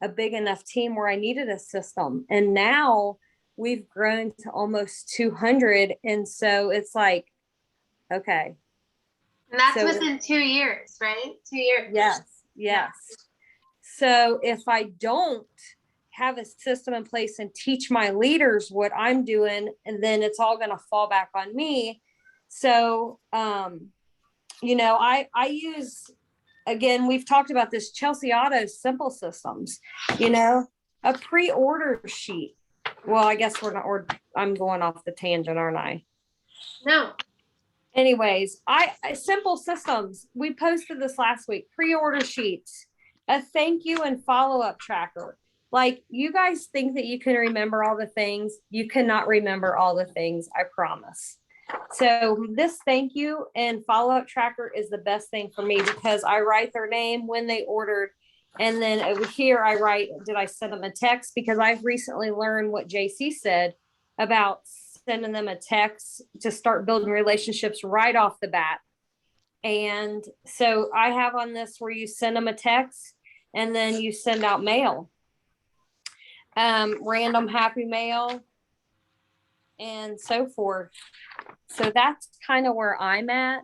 a big enough team where I needed a system. And now we've grown to almost 200. And so it's like, okay. And that's So- within 2 years, right? 2 years. Yes. So if I don't have a system in place and teach my leaders what I'm doing, and then it's all going to fall back on me. So, I use, again, we've talked about this, Chelsea Auto Simple Systems, a pre-order sheet. Well, I guess I'm going off the tangent, aren't I? No. Anyways, I Simple Systems, we posted this last week, pre-order sheets, a thank you and follow-up tracker. Like, you guys think that you can remember all the things. You cannot remember all the things, I promise. So this thank you and follow-up tracker is the best thing for me because I write their name, when they ordered, and then over here I write, did I send them a text? Because I've recently learned what JC said about sending them a text to start building relationships right off the bat. And so I have on this where you send them a text and then you send out mail, random happy mail and so forth. So that's kind of where I'm at.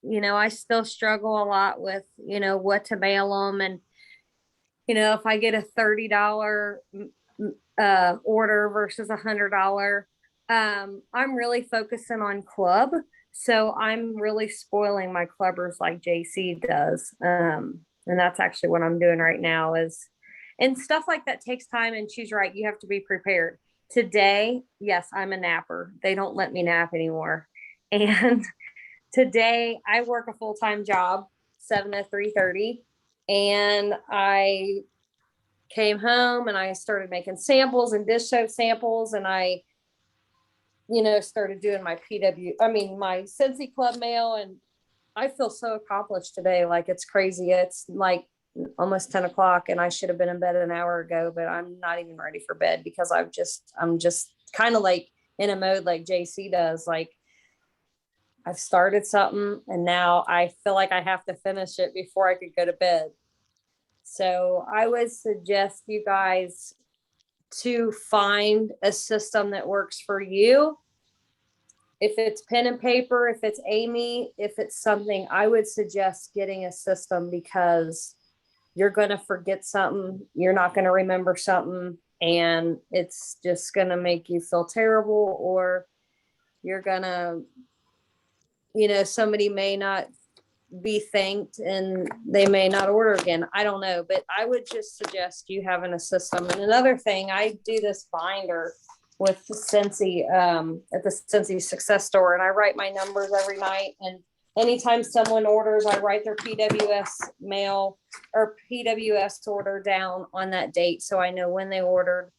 You know, I still struggle a lot with, you know, what to mail them. And, you know, if I get a $30 order versus $100, I'm really focusing on club. So I'm really spoiling my clubbers like JC does. And that's actually what I'm doing right now is, and stuff like that takes time. And she's right. You have to be prepared. Today, yes, I'm a napper. They don't let me nap anymore. And today I work a full-time job, 7 to 3:30. And I came home and I started making samples and dish soap samples. And I, you know, started doing my my Scentsy Club mail. And I feel so accomplished today. Like it's crazy. It's like almost 10 o'clock and I should have been in bed an hour ago, but I'm not even ready for bed because I'm just kind of like in a mode like JC does. Like I've started something and now I feel like I have to finish it before I could go to bed. So I would suggest you guys to find a system that works for you. If it's pen and paper, if it's Amy, if it's something, I would suggest getting a system because you're going to forget something. You're not going to remember something and it's just going to make you feel terrible, or you're going to, you know, somebody may not be thanked and they may not order again. I don't know, but I would just suggest you having a system. And another thing, I do this binder with Scentsy at the Scentsy Success Store, and I write my numbers every night. And anytime someone orders, I write their PWS mail or PWS order down on that date, so I know when they ordered,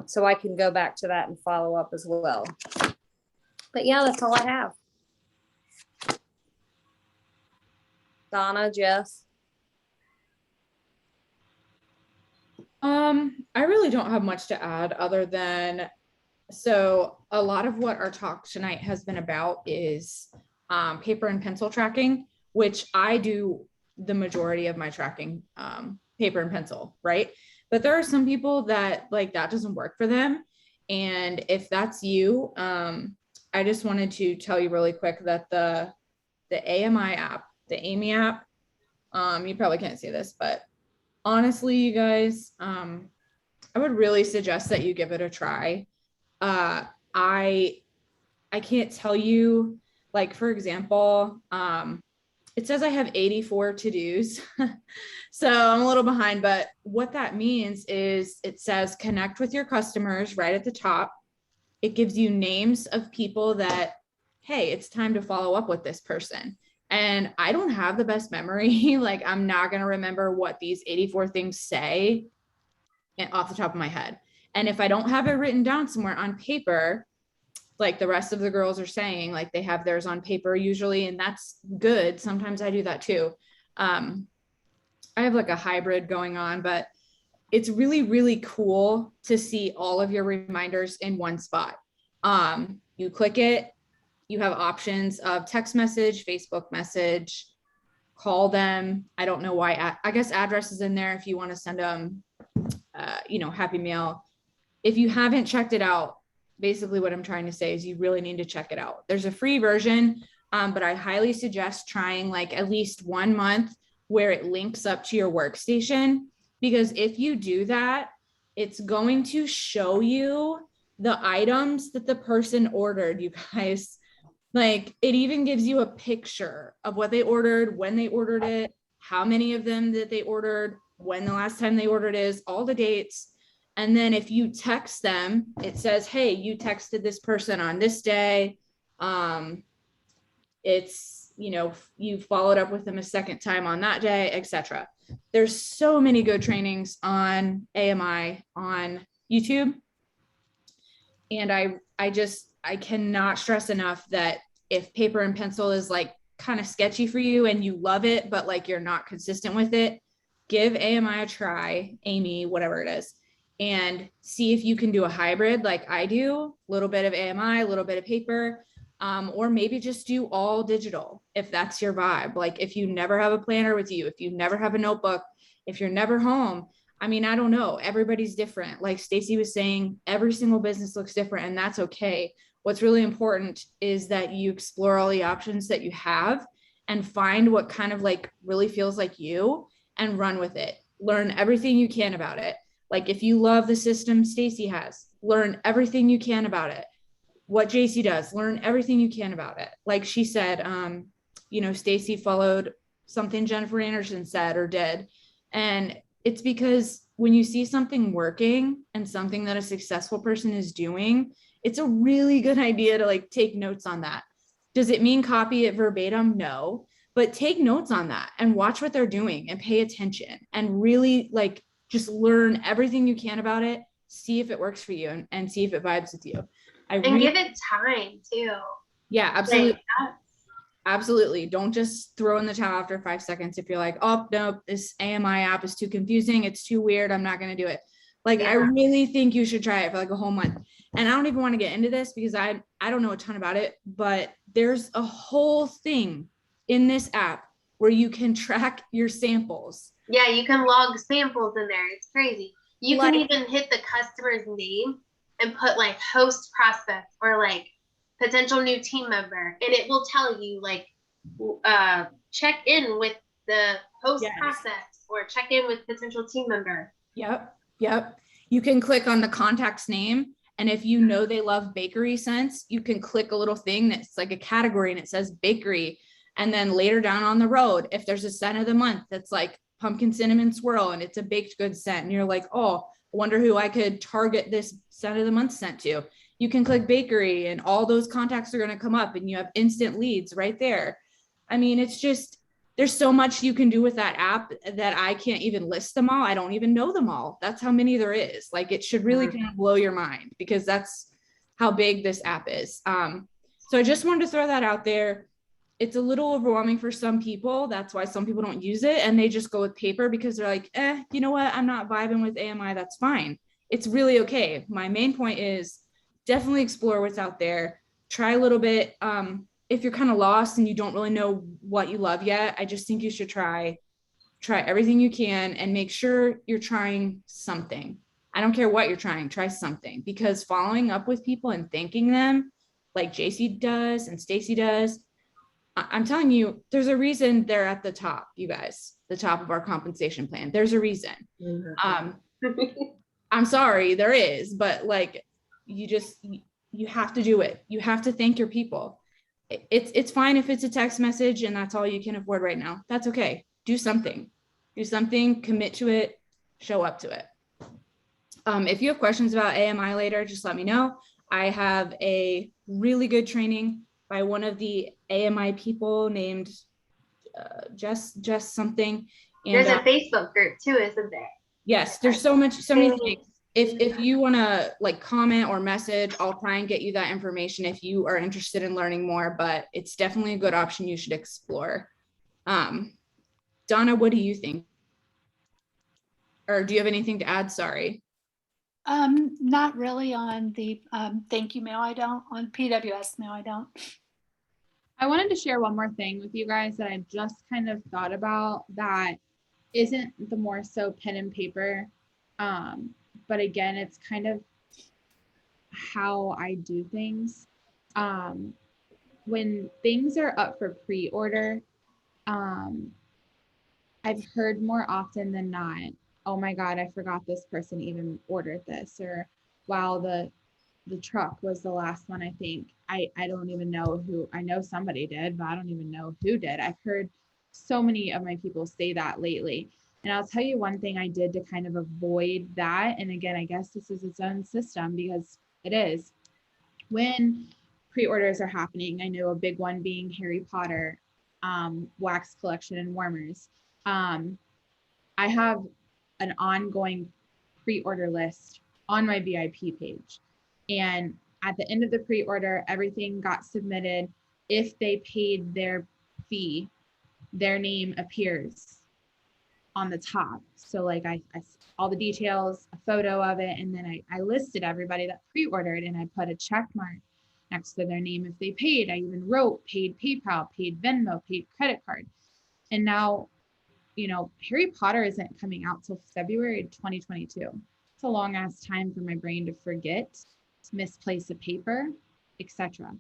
so I can go back to that and follow up as well. But yeah, that's all I have. Donna, Jess. I really don't have much to add other than, so a lot of what our talk tonight has been about is paper and pencil tracking, which I do the majority of my tracking, paper and pencil, right? But there are some people that like that doesn't work for them. And if that's you, I just wanted to tell you really quick that the AMI app, the Amy app, you probably can't see this, but honestly, you guys, I would really suggest that you give it a try. I can't tell you, like, for example, it says I have 84 to-dos. So I'm a little behind, but what that means is it says connect with your customers right at the top. It gives you names of people that, hey, it's time to follow up with this person. And I don't have the best memory. Like, I'm not going to remember what these 84 things say off the top of my head. And if I don't have it written down somewhere on paper, like the rest of the girls are saying, like they have theirs on paper usually, and that's good. Sometimes I do that too. I have like a hybrid going on, but it's really, really cool to see all of your reminders in one spot. You click it, you have options of text message, Facebook message, call them. I don't know why, I guess address is in there if you want to send them, happy mail. If you haven't checked it out, basically what I'm trying to say is you really need to check it out. There's a free version, but I highly suggest trying like at least 1 month where it links up to your workstation, because if you do that, it's going to show you the items that the person ordered, you guys. Like, it even gives you a picture of what they ordered, when they ordered it, how many of them that they ordered, when the last time they ordered is, all the dates. And then if you text them, it says, hey, you texted this person on this day. It's, you followed up with them a second time on that day, etc. There's so many good trainings on AMI on YouTube. And I cannot stress enough that if paper and pencil is like kind of sketchy for you and you love it, but like you're not consistent with it, give AMI a try, Amy, whatever it is. and see if you can do a hybrid like I do, a little bit of AMI, a little bit of paper, or maybe just do all digital if that's your vibe. Like if you never have a planner with you, if you never have a notebook, if you're never home, I mean, I don't know. Everybody's different. Like Stacy was saying, every single business looks different, and that's okay. What's really important is that you explore all the options that you have and find what kind of like really feels like you and run with it. Learn everything you can about it. Like if you love the system Stacy has, learn everything you can about it. What JC does, learn everything you can about it. Like she said, you know, Stacy followed something Jennifer Anderson said or did. And it's because when you see something working and something that a successful person is doing, it's a really good idea to like take notes on that. Does it mean copy it verbatim? No, but take notes on that and watch what they're doing and pay attention and really like just learn everything you can about it, see if it works for you and see if it vibes with you. And give it time too. Yeah, absolutely. Like, Absolutely. Don't just throw in the towel after 5 seconds. If you're like, oh, no, this AMI app is too confusing. It's too weird. I'm not going to do it. Like, I really think you should try it for like a whole month. And I don't even want to get into this because I don't know a ton about it, but there's a whole thing in this app where you can track your samples. Yeah, you can log samples in there. It's crazy. You Like- can even hit the customer's name and put like host prospect or like potential new team member, and it will tell you like check in with the host Yes. prospect or check in with potential team member. Yep. You can click on the contact's name. And if you know they love bakery scents, you can click a little thing that's like a category and it says bakery. And then later down on the road, if there's a scent of the month that's like pumpkin cinnamon swirl and it's a baked goods scent, and you're like, oh, I wonder who I could target this scent of the month scent to. You can click bakery and all those contacts are going to come up and you have instant leads right there. I mean, it's just, there's so much you can do with that app that I can't even list them all. I don't even know them all. That's how many there is. Like it should really kind of blow your mind because that's how big this app is. So I just wanted to throw that out there. It's a little overwhelming for some people. That's why some people don't use it and they just go with paper because they're like, you know what? I'm not vibing with AMI. That's fine. It's really okay. My main point is definitely explore what's out there. Try a little bit. If you're kind of lost and you don't really know what you love yet, I just think you should try everything you can and make sure you're trying something. I don't care what you're trying, try something, because following up with people and thanking them like JC does and Stacy does, I'm telling you, there's a reason they're at the top, you guys, the top of our compensation plan. There's a reason. I'm sorry, there is, but like, you have to do it. You have to thank your people. It's fine if it's a text message and that's all you can afford right now. That's okay. Do something, commit to it, show up to it. If you have questions about AMI later, just let me know. I have a really good training by one of the AMI people named Jess something. And, There's a Facebook group too, isn't there? yes, there's so many things. If you want to like comment or message, I'll try and get you that information if you are interested in learning more, but it's definitely a good option you should explore. Donna, what do you think? Or do you have anything to add? Sorry. Not really on the thank you mail. I don't. On PWS mail, I don't. I wanted to share one more thing with you guys that I just kind of thought about that isn't the more so pen and paper. But again, it's kind of how I do things. When things are up for pre-order, I've heard more often than not, oh my God, I forgot this person even ordered this, or wow, the truck was the last one. I think I don't even know who. I know somebody did, but I don't even know who did. I've heard so many of my people say that lately. And I'll tell you one thing I did to kind of avoid that. And again, I guess this is its own system because it is. When pre-orders are happening, I know a big one being Harry Potter, wax collection and warmers. I have an ongoing pre-order list on my VIP page. And at the end of the pre-order, everything got submitted. If they paid their fee, their name appears on the top. So like I all the details, a photo of it, and then I listed everybody that pre-ordered, and I put a check mark next to their name if they paid. I even wrote paid PayPal, paid Venmo, paid credit card. And now, you know, Harry Potter isn't coming out till February 2022. It's a long ass time for my brain to forget, misplace a paper, etc.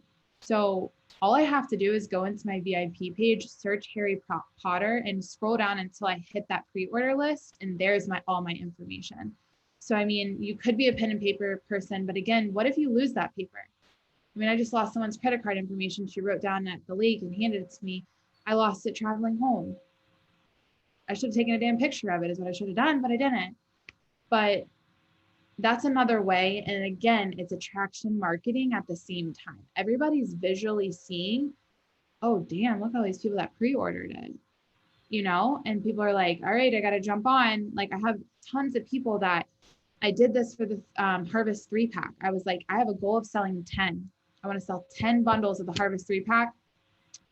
So all I have to do is go into my VIP page, search Harry Potter, and scroll down until I hit that pre-order list, and there's all my information. So I mean, you could be a pen and paper person, but again, what if you lose that paper? I mean, I just lost someone's credit card information she wrote down at the lake and handed it to me. I lost it traveling home. I should have taken a damn picture of it is what I should have done, but I didn't. But that's another way. And again, it's attraction marketing at the same time. Everybody's visually seeing, oh, damn, look at all these people that pre-ordered it, you know? And people are like, all right, I got to jump on. Like I have tons of people that I did this for the Harvest 3-pack. I was like, I have a goal of selling 10. I want to sell 10 bundles of the Harvest 3-pack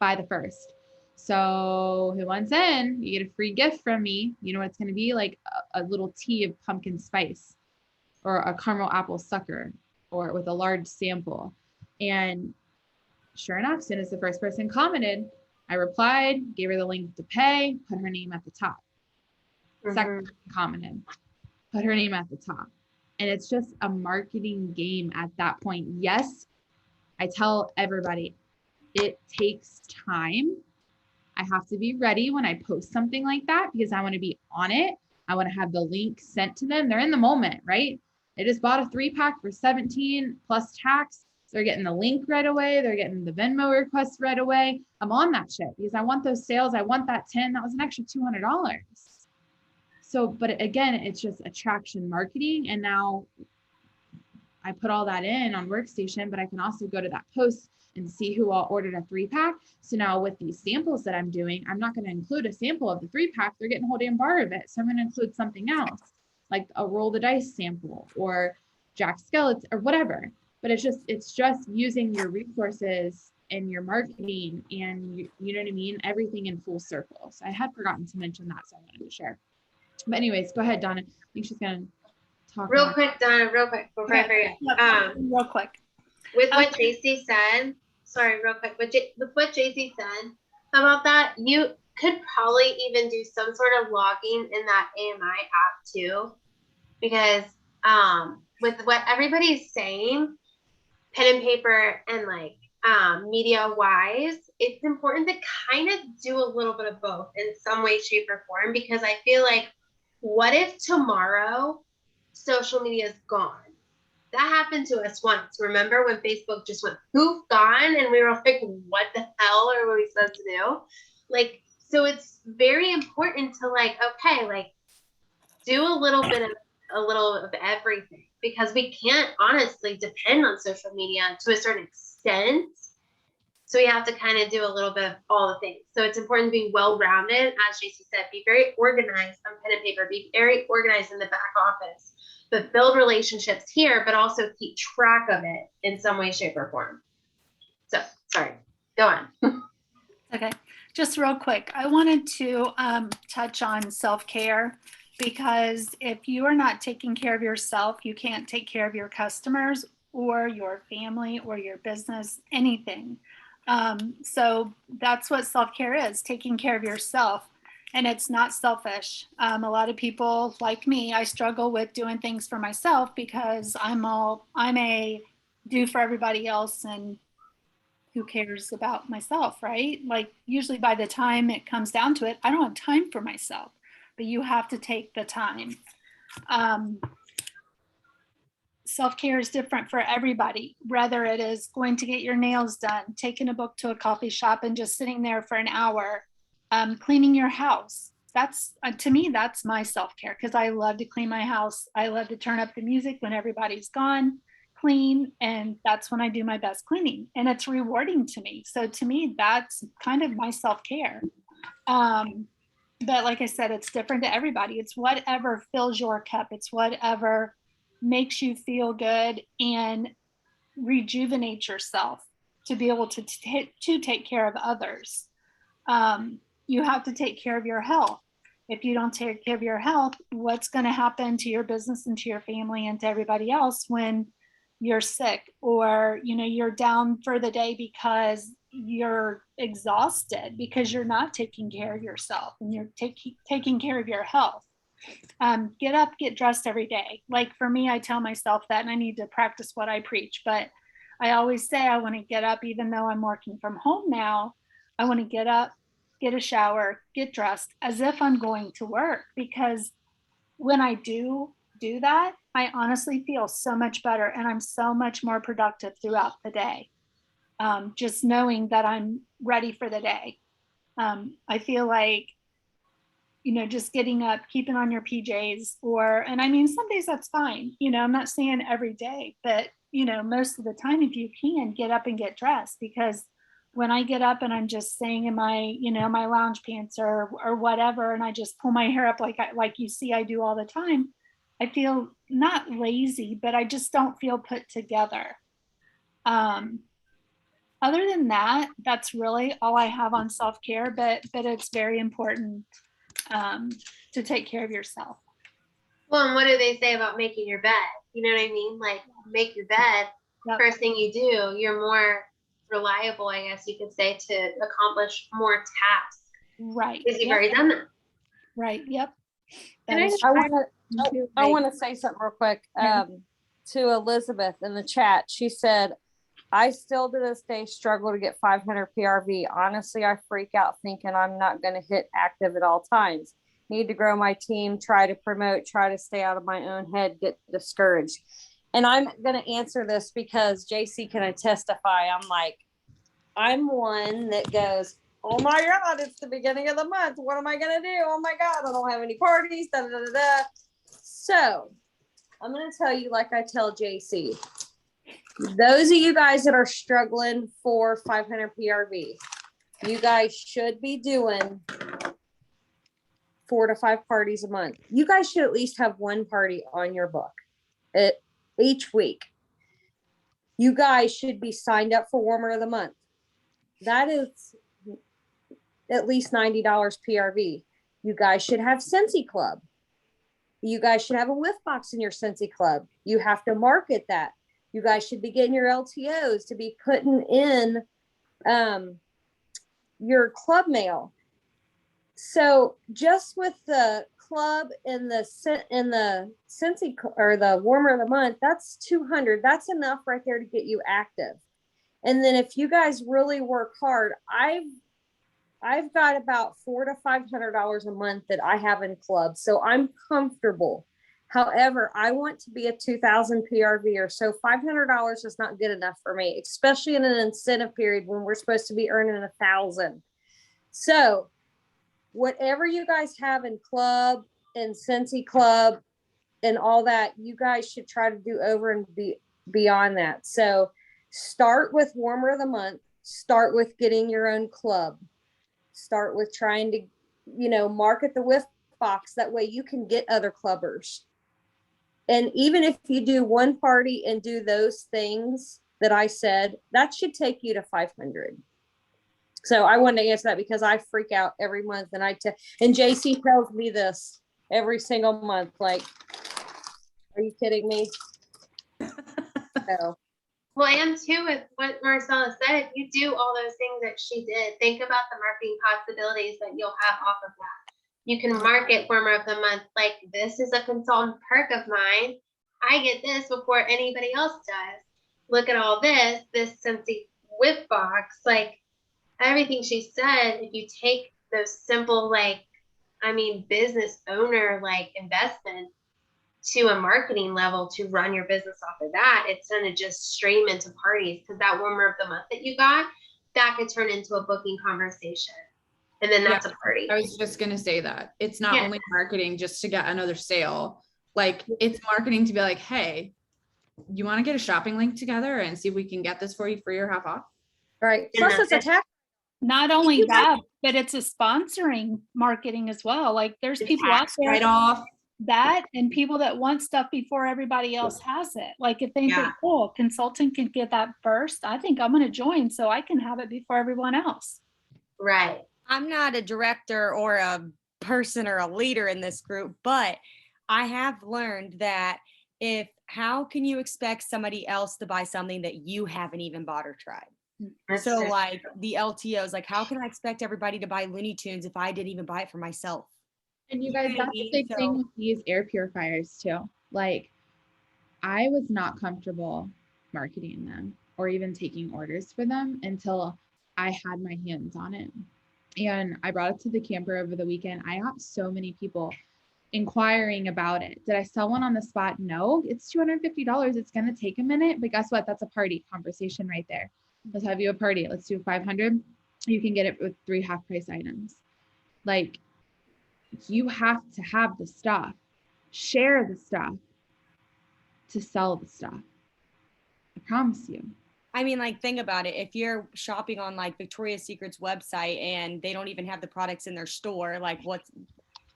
by the 1st. So who wants in? You get a free gift from me. You know what it's going to be? Like a little tea of pumpkin spice or a caramel apple sucker or with a large sample. And sure enough, as soon as the first person commented, I replied, gave her the link to pay, put her name at the top. Second person commented, put her name at the top. And it's just a marketing game at that point. Yes, I tell everybody, it takes time. I have to be ready when I post something like that because I want to be on it. I want to have the link sent to them. They're in the moment, right? They just bought a 3-pack for 17 plus tax. They're getting the link right away. They're getting the Venmo request right away. I'm on that shit because I want those sales. I want that 10. That was an extra $200. So, but again, it's just attraction marketing. And now I put all that in on Workstation, but I can also go to that post and see who all ordered a 3-pack. So now with these samples that I'm doing, I'm not going to include a sample of the 3-pack. They're getting a whole damn bar of it. So I'm going to include something else, like a roll the dice sample or Jack Skellets or whatever. But it's just using your resources and your marketing and you know what I mean? Everything in full circle. So I had forgotten to mention that, so I wanted to share. But anyways, go ahead, Donna. I think she's going to talk. Real quick, Donna, real quick, before I forget. Real quick. With what JC said, sorry, real quick, with what JC said about that, you could probably even do some sort of logging in that AMI app too, because with what everybody's saying, pen and paper and like media wise, it's important to kind of do a little bit of both in some way, shape, or form, because I feel like, what if tomorrow social media is gone? That happened to us once. Remember when Facebook just went poof, gone, and we were like, what the hell are we supposed to do? Like, so it's very important to like, okay, like do a little of everything, because we can't honestly depend on social media to a certain extent. So we have to kind of do a little bit of all the things. So it's important to be well-rounded, as JC said, be very organized on pen and paper, be very organized in the back office, but build relationships here, but also keep track of it in some way, shape, or form. So, sorry, go on. Okay, just real quick. I wanted to touch on self-care, because if you are not taking care of yourself, you can't take care of your customers or your family or your business, anything. So that's what self-care is, taking care of yourself. And it's not selfish. A lot of people like me, I struggle with doing things for myself because I'm a do for everybody else, and who cares about myself, right? Like usually by the time it comes down to it, I don't have time for myself, but you have to take the time. Self-care is different for everybody, whether it is going to get your nails done, taking a book to a coffee shop and just sitting there for an hour, cleaning your house. That's to me, that's my self-care, because I love to clean my house. I love to turn up the music when everybody's gone, clean, and that's when I do my best cleaning, and it's rewarding to me. So to me, that's kind of my self-care. But like I said, it's different to everybody. It's whatever fills your cup. It's whatever makes you feel good and rejuvenate yourself to be able to take care of others. You have to take care of your health. if you don't take care of your health, what's going to happen to your business and to your family and to everybody else when you're sick, or, you know, you're down for the day because you're exhausted because you're not taking care of yourself and you're taking care of your health. Get up, get dressed every day. Like for me, I tell myself that, and I need to practice what I preach, but I always say I want to get up, even though I'm working from home now. I want to get up, get a shower, get dressed as if I'm going to work, because when I do that, I honestly feel so much better and I'm so much more productive throughout the day. Just knowing that I'm ready for the day. I feel like, you know, just getting up, keeping on your PJs, and I mean, some days that's fine. You know, I'm not saying every day, but, you know, most of the time, if you can, get up and get dressed, because when I get up and I'm just staying in my, you know, my lounge pants or whatever, and I just pull my hair up like you see I do all the time, I feel not lazy, but I just don't feel put together. Other than that, that's really all I have on self-care, but it's very important to take care of yourself. Well, and what do they say about making your bed? You know what I mean? Like, make your bed. Yep. First thing you do, you're more reliable, I guess you could say, to accomplish more tasks. Right. Because you've Yep. already done them. Right. Yep. Can That I is just- I want to say something real quick to Elizabeth in the chat. She said, I still to this day struggle to get 500 PRV. Honestly, I freak out thinking I'm not going to hit active at all times. Need to grow my team, try to promote, try to stay out of my own head, get discouraged. And I'm going to answer this because JC can testify. I'm one that goes, oh my God, it's the beginning of the month. What am I going to do? Oh my God, I don't have any parties. Da, da, da, da. So I'm going to tell you, like I tell JC, those of you guys that are struggling for 500 PRV, you guys should be doing 4 to 5 parties a month. You guys should at least have one party on your book each week. You guys should be signed up for Warmer of the Month. That is at least $90 PRV. You guys should have Scentsy Club. You guys should have a whiff box in your Scentsy Club. You have to market that. You guys should be getting your LTOs to be putting in your club mail. So just with the club and the Scentsy or the Warmer of the Month, that's 200. That's enough right there to get you active. And then if you guys really work hard, I've got about $400 to $500 a month that I have in clubs, so I'm comfortable. However, I want to be a 2,000 PRV or so. $500 is not good enough for me, especially in an incentive period when we're supposed to be earning 1,000. So whatever you guys have in club and Scentsy Club and all that, you guys should try to do over and be beyond that. So start with Warmer of the Month. Start with getting your own club. Start with trying to, you know, market the whiff box. That way you can get other clubbers. And even if you do one party and do those things that I said, that should take you to 500. So I wanted to answer that because I freak out every month, and and JC tells me this every single month. Like, are you kidding me? So. Well, and too, with what Marcella said, if you do all those things that she did, think about the marketing possibilities that you'll have off of that. You can market Warmer of the Month. Like, this is a consultant perk of mine. I get this before anybody else does. Look at all this Scentsy whip box. Like, everything she said, if you take those simple, business owner, investment to a marketing level to run your business off of that, it's going to just stream into parties, because that Warmer of the Month that you got, that could turn into a booking conversation. And then that's a party. I was just going to say that it's not only marketing just to get another sale. Like, it's marketing to be like, hey, you want to get a shopping link together and see if we can get this for you for your half off? Right. And Plus, it's a tax. Not only that, but it's a sponsoring marketing as well. Like, there's people out there Right off. that, and people that want stuff before everybody else has it. Like, if they think, oh, consultant can get that first, I think I'm going to join so I can have it before everyone else. Right. I'm not a director or a person or a leader in this group, but I have learned that how can you expect somebody else to buy something that you haven't even bought or tried? That's So true. like the LTOs, like how can I expect everybody to buy Looney Tunes if I didn't even buy it for myself? And you You guys, know what I that's a mean? big thing So- with these air purifiers too. Like, I was not comfortable marketing them or even taking orders for them until I had my hands on it. And I brought it to the camper over the weekend. I got so many people inquiring about it. Did I sell one on the spot? No, it's $250. It's going to take a minute, but guess what? That's a party conversation right there. Let's have you a party. Let's do 500. You can get it with 3 half price items. Like, you have to have the stuff, share the stuff to sell the stuff. I promise you. I mean, like, think about it. If you're shopping on like Victoria's Secret's website and they don't even have the products in their store, like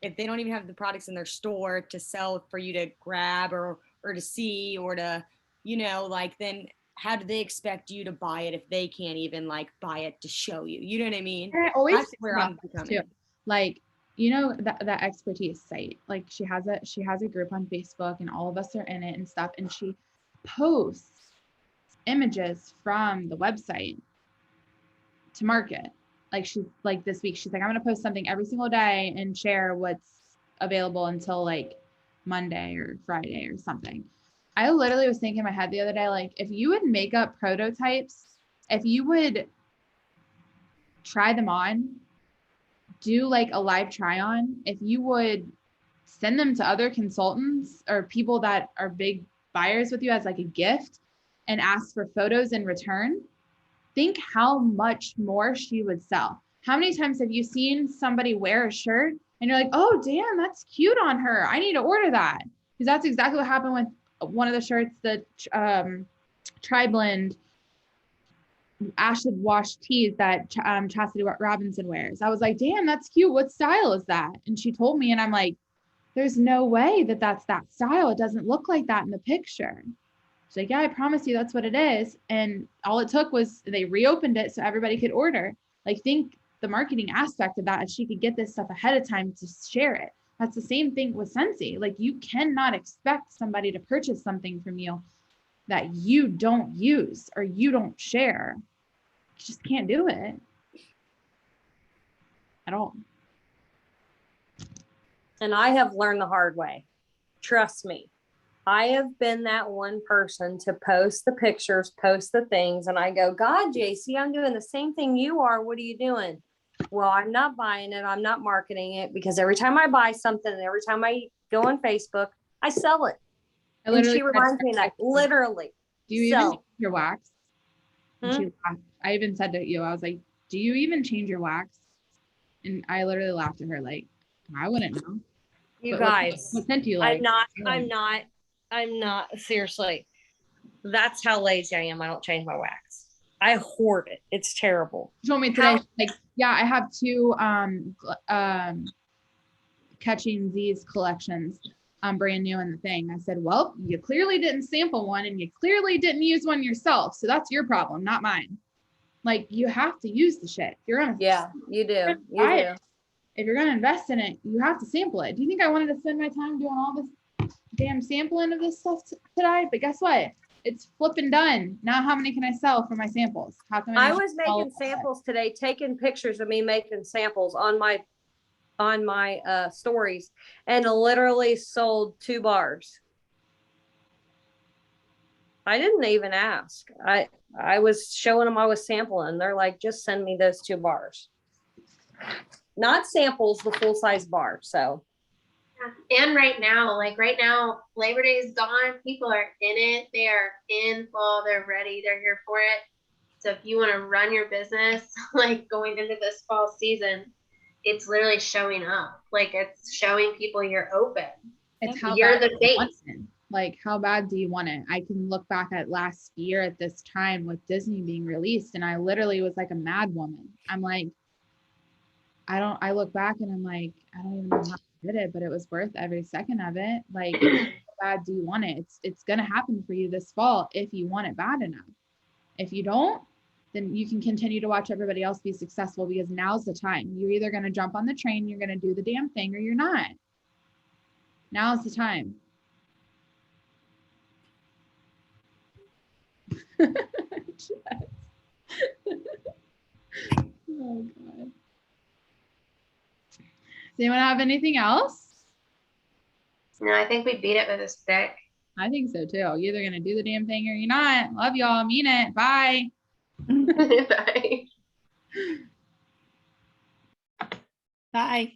if they don't even have the products in their store to sell for you to grab or to see or to, like, then how do they expect you to buy it if they can't even like buy it to show you? You know what I mean? And I always That's think where about I'm this becoming. too. Like, that expertise site, like she has a group on Facebook and all of us are in it and stuff. And she posts images from the website to market. Like, she's like, this week, she's like, I'm going to post something every single day and share what's available until like Monday or Friday or something. I literally was thinking in my head the other day, like, if you would make up prototypes, if you would try them on, do like a live try on, if you would send them to other consultants or people that are big buyers with you as like a gift and ask for photos in return, think how much more she would sell. How many times have you seen somebody wear a shirt and you're like, oh, damn, that's cute on her. I need to order that. Because that's exactly what happened with one of the shirts, the Tri-Blend acid wash tees that Chastity Robinson wears. I was like, damn, that's cute. What style is that? And she told me, and I'm like, there's no way that that's that style. It doesn't look like that in the picture. She's like, yeah, I promise you that's what it is. And all it took was they reopened it so everybody could order. Like, think the marketing aspect of that, if she could get this stuff ahead of time to share it. That's the same thing with Scentsy. Like, you cannot expect somebody to purchase something from you that you don't use or you don't share. You just can't do it at all. And I have learned the hard way. Trust me. I have been that one person to post the pictures, post the things, and I go, God, JC, I'm doing the same thing you are. What are you doing? Well, I'm not buying it. I'm not marketing it, because every time I buy something and every time I go on Facebook, I sell it. I And she literally reminds me of that, literally. do you even So- change your wax? And she laughed. I even said to you, I was like, do you even change your wax? And I literally laughed at her like, I wouldn't know. You But what- guys, what scent do you like? I'm not, seriously. That's how lazy I am. I don't change my wax. I hoard it. It's terrible. She told me today, How- like, yeah, I have 2 Catching Z's collections, brand new in the thing. I said, well, you clearly didn't sample one and you clearly didn't use one yourself. So that's your problem, not mine. Like, you have to use the shit. If you're gonna You do. buy it, if you're gonna invest in it, you have to sample it. Do you think I wanted to spend my time doing all this damn sampling of this stuff today? But guess what? It's flipping done. Now how many can I sell for my samples? How can I was making samples today, taking pictures of me making samples on my stories, and literally sold 2 bars. I didn't even ask. I was showing them I was sampling. They're like, just send me those 2 bars. Not samples, the full size bar. So And right now, Labor Day is gone. People are in it. They are in full. They're ready. They're here for it. So if you want to run your business, like going into this fall season, it's literally showing up. Like, it's showing people you're open. It's how You're bad the do you face. want it? Like, how bad do you want it? I can look back at last year at this time with Disney being released, and I literally was like a mad woman. I'm like, I look back and I'm like, I don't even know how I did it, but it was worth every second of it. Like, how bad do you want it? It's gonna happen for you this fall if you want it bad enough. If you don't, then you can continue to watch everybody else be successful, because now's the time. You're either going to jump on the train, you're going to do the damn thing, or you're not. Now's the time. Oh God. Does anyone have anything else? No, I think we beat it with a stick. I think so too. You're either gonna do the damn thing or you're not. Love y'all. Mean it. Bye. Bye. Bye.